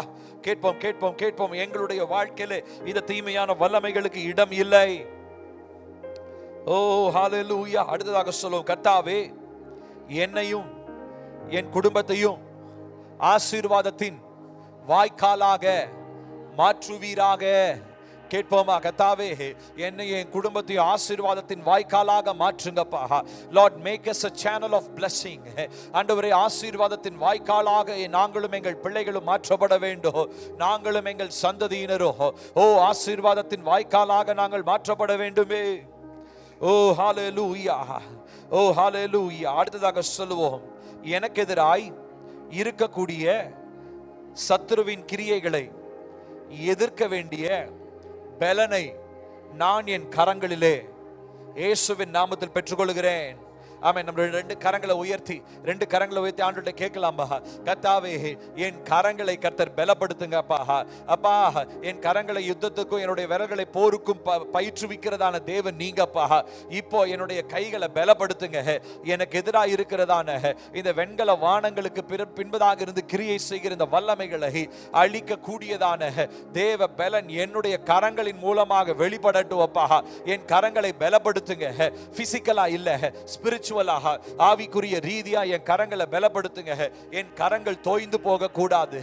கேட்போம். எங்களுடைய வாழ்க்கையிலே இந்த தீமையான வல்லமைகளுக்கு இடம் இல்லை. ஓ ஹalleluya. அடுத்ததாக சொல்லுவோம், கர்த்தாவே, என்னையும் என் குடும்பத்தையும் ஆசீர்வாதத்தின் வாய்க்காலாக மாற்றுவீராக. கேட்போமா? கர்த்தாவே, என்னை என் குடும்பத்தையும் ஆசீர்வாதத்தின் வாய்க்காலாக மாற்றுங்கப்பா. Lord, make us a channel of blessing. ஆண்டவரே, ஆசீர்வாதத்தின் வாய்க்காலாக நாங்களும் எங்கள் பிள்ளைகளும் மாற்றப்பட வேண்டும். நாங்களும் எங்கள் சந்ததியினரும் ஆசீர்வாதத்தின் வாய்க்காலாக நாங்கள் மாற்றப்பட வேண்டுமே. ஓ ஹalleluya, ஓ ஹalleluya. அடுத்ததாக சொல்லுவோம், எனக்கு எதிராய் இருக்கக்கூடிய சத்துருவின் கிரியைகளை எதிர்க்க வேண்டிய பலனை நான் என் கரங்களிலே இயேசுவின் நாமத்தில் பெற்றுக்கொள்கிறேன். ஆமென். நம்ம ரெண்டு கரங்களை உயர்த்தி ஆண்டவர்கிட்ட கேட்கலாமா? கர்த்தாவே, என் கரங்களை கர்த்தர் பலப்படுத்துங்கப்பா. அப்பா, என் கரங்களை யுத்தத்துக்கும் என்னுடைய விரல்களை போருக்கும் பயிற்றுவிக்கிறதான தேவன் நீங்கப்பா. இப்போ என்னுடைய கைகளை பலப்படுத்துங்க. எனக்கு எதிராக இருக்கிறதான இந்த வெண்கல வானங்களுக்கு பின்பதாக இருந்து கிரியை செய்கிற இந்த வல்லமைகளை அழிக்க கூடியதான தேவ பலன் என்னுடைய கரங்களின் மூலமாக வெளிப்படட்டும் அப்பா. என் கரங்களை பலப்படுத்துங்க. பிசிக்கலா இல்ல, ஸ்பிரிச்சுவலாக, ஆவிக்குரிய ரீதியா என் கரங்களை பலப்படுத்துங்க. என் கரங்கள் தோய்ந்து போக கூடாது.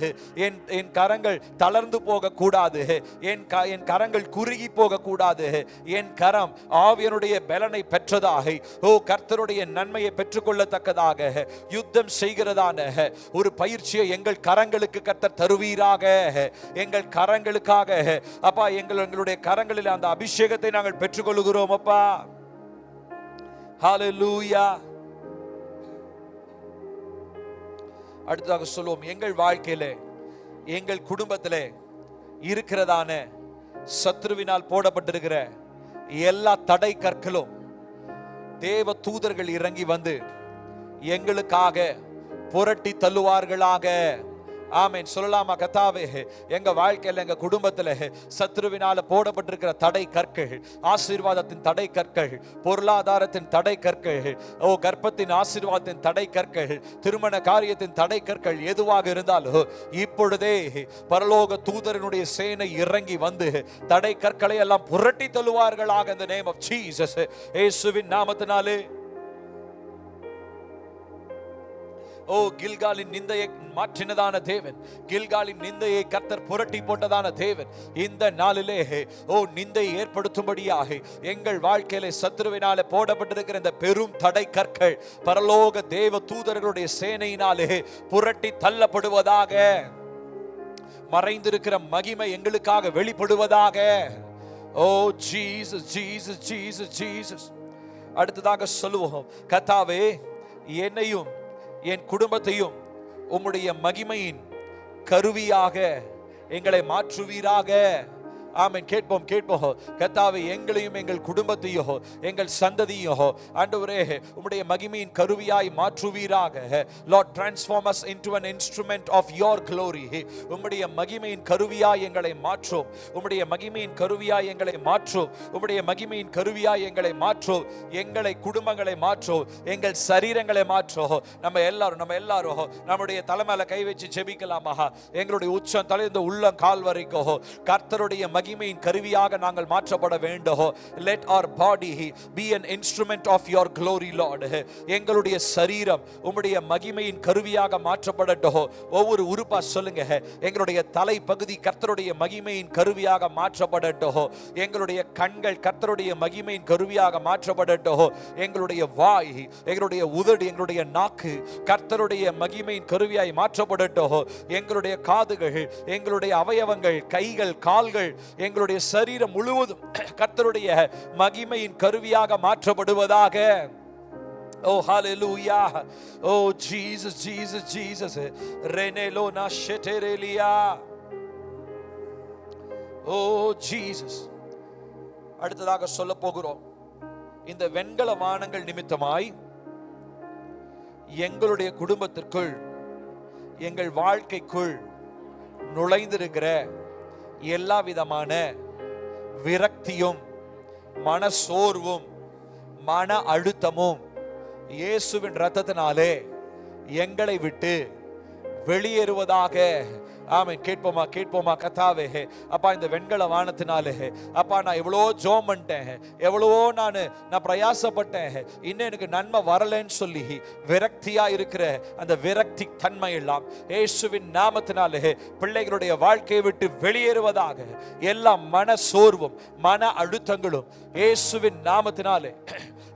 என் கரங்கள் தளர்ந்து போக கூடாது. என் கரங்கள் குறுகி போக கூடாது. என் கரம் ஆவியனுடைய பலனை பெற்றதாக, கர்த்தருடைய நன்மையை பெற்றுக்கொள்ளத்தக்கதாக யுத்தம் செய்கிறதான ஒரு பயிற்சியை எங்கள் கரங்களுக்கு கர்த்தர் தருவீராக. எங்கள் கரங்களுக்காக அப்பா, எங்களுடைய கரங்களில் அந்த அபிஷேகத்தை நாங்கள் பெற்றுக்கொள்கிறோம் அப்பா. ஹalleluya. அடுத்ததாக சொல்லுவோம், எங்கள் வாழ்க்கையிலே, எங்கள் குடும்பத்திலே இருக்கிறதான சத்ருவினால் போடப்பட்டிருக்கிற எல்லா தடை கற்களும் தேவ தூதர்கள் இறங்கி வந்து எங்களுக்காக புரட்டி தள்ளுவார்களாக. ஆமென். சொல்லலாமா? கர்த்தாவே, எங்க வாழ்க்கையில், எங்க குடும்பத்தில் சத்ருவினால போடப்பட்டிருக்கிற தடை கற்கள், ஆசீர்வாதத்தின் தடை கற்கள், பொருளாதாரத்தின் தடை கற்கள், கர்ப்பத்தின் ஆசீர்வாதத்தின் தடை கற்கள், திருமண காரியத்தின் தடை கற்கள் எதுவாக இருந்தாலும் இப்பொழுதே பரலோக தூதரனுடைய சேனை இறங்கி வந்து தடை கற்களை எல்லாம் புரட்டி தள்ளுவார்களாக. இந்த நேம் ஆஃப் ஜீசஸ், இயேசுவின் நாமத்தினாலே. ஓ கில்காலின் நிந்தையை மாற்றினதான தேவன், கில்காலின் நிந்தையை கர்த்தர் புரட்டி போட்டதான தேவன். இந்த நாளிலே ஓ நிந்தை ஏற்படுத்தும்படியாக எங்கள் வாழ்க்கையிலே சத்துருவினாலே போடப்பட்டிருக்கிற இந்த பெரும் தடை கற்கள் பரலோக தேவ தூதர்களுடைய சேனையினாலே புரட்டி தள்ளப்படுவதாக, மறைந்திருக்கிற மகிமை எங்களுக்காக வெளிப்படுவதாக. ஓ ஜீசஸ் ஜீசஸ் ஜீசஸ் ஜீசஸ். அடுத்ததாக சொல்லுவோம், கர்த்தாவே என்னையும் என் குடும்பத்தையும் உம்முடைய மகிமையின் கருவியாக எங்களை மாற்றுவீராக. ஆமென். கேட்போம் கேட்போம். கர்த்தாவே எங்களையும் எங்கள் குடும்பத்தையோ எங்கள் சந்ததியோ ஆண்டவரே உம்முடைய மகிமையின் கருவியாய் மாற்றுவீராக. Lord, transform us into an instrument of your glory. உம்முடைய மகிமையின் கருவியாய் எங்களை மாற்றும், உம்முடைய மகிமையின் கருவியாய் எங்களை மாற்றும், உம்முடைய மகிமையின் கருவியாய் எங்களை மாற்றும். எங்களை குடும்பங்களை மாற்றும், எங்கள் சரீரங்களை மாற்றும். நம்ம எல்லாரும் நம்முடைய தலைமையில கை வச்சு ஜெபிக்கலாமா? எங்களுடைய உச்சம் தலைந்த உள்ளம் கால் வரைக்கும் கர்த்தருடைய மகிமையின் கருவியாக நாங்கள் மாற்றப்பட வேண்டும். Let our body be an instrument of your glory, Lord. எங்களுடைய சரீரம் உம்முடைய மகிமையின் கருவியாக மாற்றப்படட்டும். ஒவ்வொரு உறுப்பா சொல்லுங்க, எங்களுடைய தலை பகுதி கர்த்தருடைய மகிமையின் கருவியாக மாற்றப்படட்டும். எங்களுடைய கண்கள் கர்த்தருடைய மகிமையின் கருவியாக மாற்றப்படட்டும். எங்களுடைய வாய், எங்களுடைய உதடு, எங்களுடைய நாக்கு கர்த்தருடைய மகிமையின் கருவியாய் மாற்றப்படட்டும். எங்களுடைய காதுகள், எங்களுடைய அவயவங்கள், கைகள், கால்கள், எங்களுடைய சரீரம் முழுவதும் கர்த்தருடைய மகிமையின் கருவியாக மாற்றப்படுவதாக. Oh hallelujah. Oh Jesus Jesus Jesus. Renelo na sheterelia. Oh Jesus. அடுத்ததாக சொல்ல போகிறோம், இந்த வெண்கல வானங்கள் நிமித்தமாய் எங்களுடைய குடும்பத்திற்குள், எங்கள் வாழ்க்கைக்குள் நுழைந்திருக்கிற எல்லா விதமான விரக்தியும் மனசோர்வும் மன அழுத்தமும் இயேசுவின் இரத்தத்தினாலே எங்களை விட்டு வெளியேறுவதாக. ஆமென். கேட்போமா கேட்போமா? கர்த்தாவே அப்பா இந்த வெண்கல வானத்தினாலே அப்பா நான் எவ்வளோ ஜோம் பண்ணிட்டேன், எவ்வளவோ நான் பிரயாசப்பட்டேன், இன்னும் எனக்கு நன்மை வரலன்னு சொல்லி விரக்தியா இருக்கிற அந்த விரக்தி தன்மை எல்லாம் இயேசுவின் நாமத்தினாலே பிள்ளைகளுடைய வாழ்க்கையை விட்டு வெளியேறுவதாக. எல்லா மன சோர்வும் மன அழுத்தங்களும் இயேசுவின் நாமத்தினாலே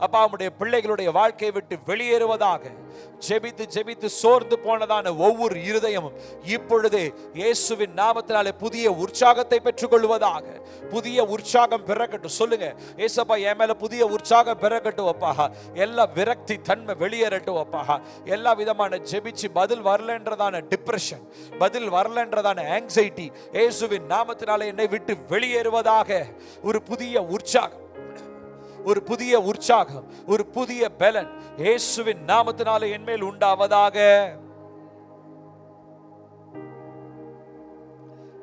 அப்பா நம்முடைய பிள்ளைகளுடைய வாழ்க்கையை விட்டு வெளியேறுவதாக. ஜெபித்து ஜெபித்து சோர்ந்து போனதான ஒவ்வொரு இருதயமும் இப்பொழுதே இயேசுவின் நாமத்தினாலே புதிய உற்சாகத்தை பெற்றுக் கொள்வதாக. புதிய உற்சாகம் பிறக்கட்டும். சொல்லுங்க, ஏசப்பா என் மேல புதிய உற்சாகம் பிறக்கட்டும் அப்பா. எல்லா விரக்தி தன்மை வெளியேறட்டும் அப்பா. எல்லா விதமான ஜெபிச்சு பதில் வரலன்றதான டிப்ரெஷன், பதில் வரலன்றதான ஆங்ஸைட்டி இயேசுவின் நாமத்தினாலே என்னை விட்டு வெளியேறுவதாக. ஒரு புதிய உற்சாகம், ஒரு புதிய உற்சாகம், ஒரு புதிய பலன் இயேசுவின் நாமத்தினாலே என் மேல் உண்டாவதாக.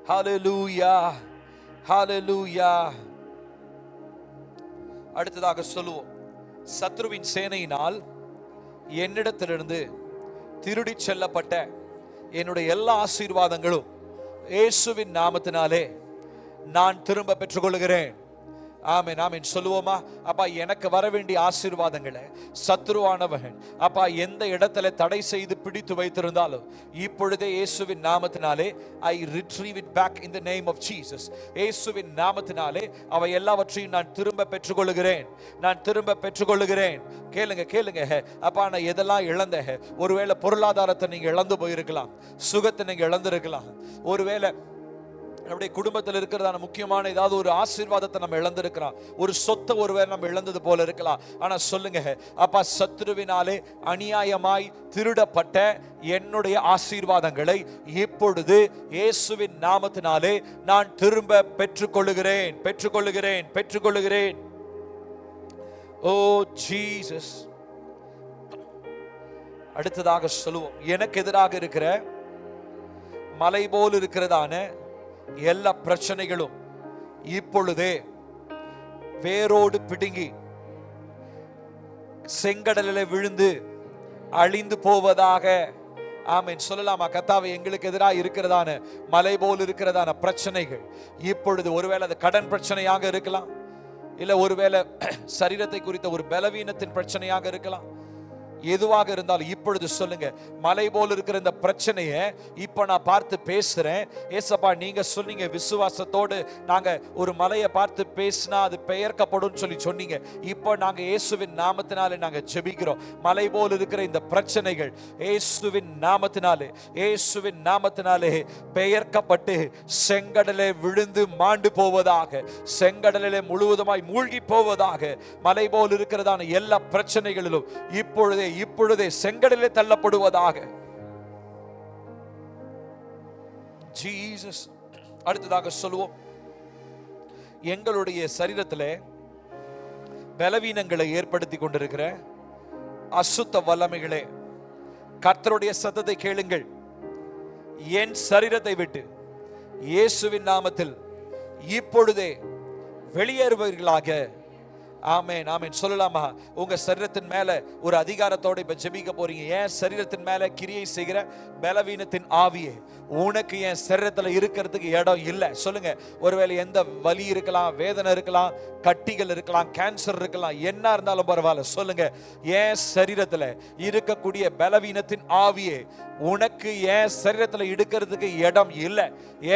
ஹல்லேலூயா ஹல்லேலூயா. அடுத்ததாக சொல்லுவோம், சத்ருவின் சேனையினால் என்னிடத்திலிருந்து திருடி செல்லப்பட்ட என்னுடைய எல்லா ஆசீர்வாதங்களும் இயேசுவின் நாமத்தினாலே நான் திரும்ப பெற்றுக்கொள்கிறேன். ஆமென் ஆமென். சொல்லுவோமா? அப்பா எனக்கு வர வேண்டிய ஆசீர்வாதங்களை சத்ருவானவன் அப்பா எந்த இடத்துல தடை செய்து பிடித்து வைத்திருந்தாலும் இப்பொழுதே இயேசுவின் நாமத்தினாலே I retrieve it back in the name of Jesus. இயேசுவின் நாமத்தினாலே அவை எல்லாவற்றையும் நான் திரும்ப பெற்றுக்கொள்கிறேன், நான் திரும்ப பெற்றுக்கொள்கிறேன். கேளுங்க கேளுங்க அப்பா, நான் எதெல்லாம் இழந்தேன்? ஒருவேளை பொருளாதாரத்தை நீங்க இழந்து போயிருக்கலாம், சுகத்தை நீங்க இழந்திருக்கலாம், ஒருவேளை நம்முடைய குடும்பத்தில் இருக்கிறதான முக்கியமான ஏதாவது ஒரு ஆசீர்வாதத்தை நம்ம இழந்திருக்கிறோம், ஒரு சொத்தை ஒருவேளை நம்ம இழந்தது போல இருக்கலாம். ஆனா சொல்லுங்க அப்பா, சத்ருவினாலே அநியாயமாய் திருடப்பட்ட என்னுடைய ஆசீர்வாதங்களை இப்பொழுது இயேசுவின் நாமத்தினாலே நான் திரும்ப பெற்றுக்கொள்கிறேன் பெற்றுக்கொள்கிறேன் பெற்றுக்கொள்கிறேன். ஓ ஜீசஸ். அடுத்ததாக சொல்லுவோம், எனக்கு எதிராக இருக்கிற மலை போல் இருக்கிறதான எல்லா பிரச்சனைகளும் இப்பொழுதே வேரோடு பிடுங்கி செங்கடலில் விழுந்து அழிந்து போவதாக. ஆமென். சொல்லலாமா? கர்த்தாவே எங்களுக்கு எதிராக இருக்கிறதான மலை போல் இருக்கிறதான பிரச்சனைகள் இப்பொழுது, ஒருவேளை அது கடன் பிரச்சனையாக இருக்கலாம், இல்ல ஒருவேளை சரீரத்தை குறித்த ஒரு பலவீனத்தின் பிரச்சனையாக இருக்கலாம், எதுவாக இருந்தாலும் இப்பொழுது சொல்லுங்க. மலை போல் இருக்கிற இந்த பிரச்சனையை இப்ப நான் பார்த்து பேசுறேன். ஏசப்பா, நீங்க சொன்னீங்க விசுவாசத்தோடு நாங்க ஒரு மலையை பார்த்து பேசினா அது பெயர்க்கப்படும் சொல்லி சொன்னீங்க. இப்போ நாங்க இயேசுவின் நாமத்தினாலே நாங்க ஜெபிக்கிறோம். மலை போல் இருக்கிற இந்த பிரச்சனைகள் இயேசுவின் நாமத்தினாலே, இயேசுவின் நாமத்தினாலே பெயர்க்கப்பட்டு செங்கடலே விழுந்து மாண்டு போவதாக, செங்கடலிலே முழுவதுமாய் மூழ்கி போவதாக. மலை போல் இருக்கிறதான எல்லா பிரச்சனைகளிலும் இப்பொழுதே செங்கடலே தள்ளப்படுவதாக. ஜீசஸ். அடுத்ததாக சொல்லுவோம், எங்களுடைய சரீரத்திலே பலவீனங்களை ஏற்படுத்தி கொண்டிருக்கிற அசுத்த வல்லமைகளே, கர்த்தருடைய சத்தத்தை கேளுங்கள். என் சரீரத்தை விட்டு இயேசுவின் நாமத்தில் இப்பொழுதே வெளியேறுவீர்களாக. ஆமென், ஆமென். சொல்லலாமா? உங்க சரீரத்தின் மேல ஒரு அதிகாரத்தோட இப்ப ஜெபிக்க போறீங்க. என் சரீரத்தின் மேல கிரியை செய்கிற பலவீனத்தின் ஆவியே, உனக்கு என் சரீரத்துல இருக்கிறதுக்கு இடம் இல்லை. சொல்லுங்க. ஒருவேளை எந்த வலி இருக்கலாம், வேதனை இருக்கலாம், கட்டிகள் இருக்கலாம், கேன்சர் இருக்கலாம், என்ன இருந்தாலும் பரவாயில்ல. சொல்லுங்க, என் சரீரத்துல இருக்கக்கூடிய பலவீனத்தின் ஆவியே, உனக்கு என் சரீரத்துல எடுக்கிறதுக்கு இடம் இல்லை.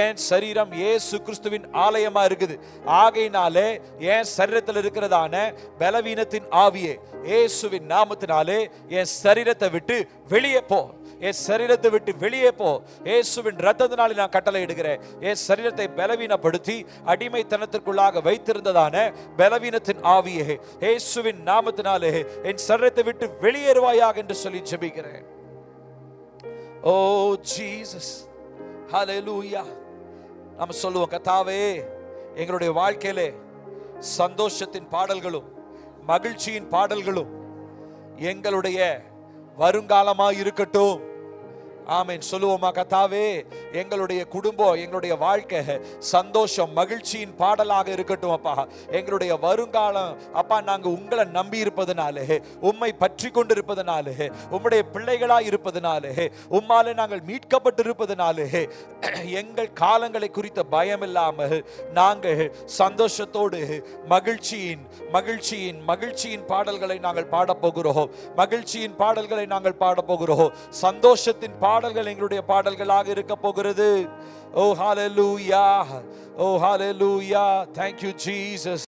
என் சரீரம் இயேசு கிறிஸ்துவின் ஆலயமா இருக்குது. ஆகையினாலே என் சரீரத்தில் இருக்கிறதான பலவீனத்தின் ஆவியே, இயேசுவின் நாமத்தினாலே என் சரீரத்தை விட்டு வெளியே போ. என் சரீரத்தை விட்டு வெளியே போ. இயேசுவின் இரத்தத்தினாலே நான் கட்டளை இடுகிறேன். என் சரீரத்தை பலவீனப்படுத்தி அடிமைத்தனத்திற்குள்ளாக வைத்திருந்ததான பலவீனத்தின் ஆவியே, இயேசுவின் நாமத்தினாலே என் சரீரத்தை விட்டு வெளியேறுவாயாக என்று சொல்லி ஜெபிக்கிறேன். ஓ ஜீசஸ், ஹல்லேலூயா. நாம சொல்லுவோம், கர்த்தாவே, எங்களுடைய வாழ்க்கையிலே சந்தோஷத்தின் பாடல்களும் மகிழ்ச்சியின் பாடல்களும் எங்களுடைய வருங்காலமாய் இருக்கட்டும். ஆமென். சொல்லுவோமா? கர்த்தாவே, எங்களுடைய குடும்பம், எங்களுடைய வாழ்க்கை சந்தோஷம் மகிழ்ச்சியின் பாடலாக இருக்கட்டும். அப்பா, எங்களுடைய வருங்காலம் அப்பா, நாங்க உங்களை நம்பி இருப்பதனாலே, உம்மை பற்றி கொண்டிருப்பதனாலே, உம்முடைய பிள்ளைகளாய் இருப்பதனாலே, உம்மாலே நாங்கள் மீட்கப்பட்டிருப்பதனாலே, எங்கள் காலங்களை குறித்த பயம் இல்லாமல் நாங்கள் சந்தோஷத்தோடு மகிழ்ச்சியின் மகிழ்ச்சியின் மகிழ்ச்சியின் பாடல்களை நாங்கள் பாடப்போகிறோம். மகிழ்ச்சியின் பாடல்களை நாங்கள் பாடப்போகிறோம். சந்தோஷத்தின் பாடல்கள் எங்களுடைய பாடல்களாக இருக்க போகிறது. ஓ ஹல்லேலூயா, ஓ ஹல்லேலூயா. Thank you Jesus.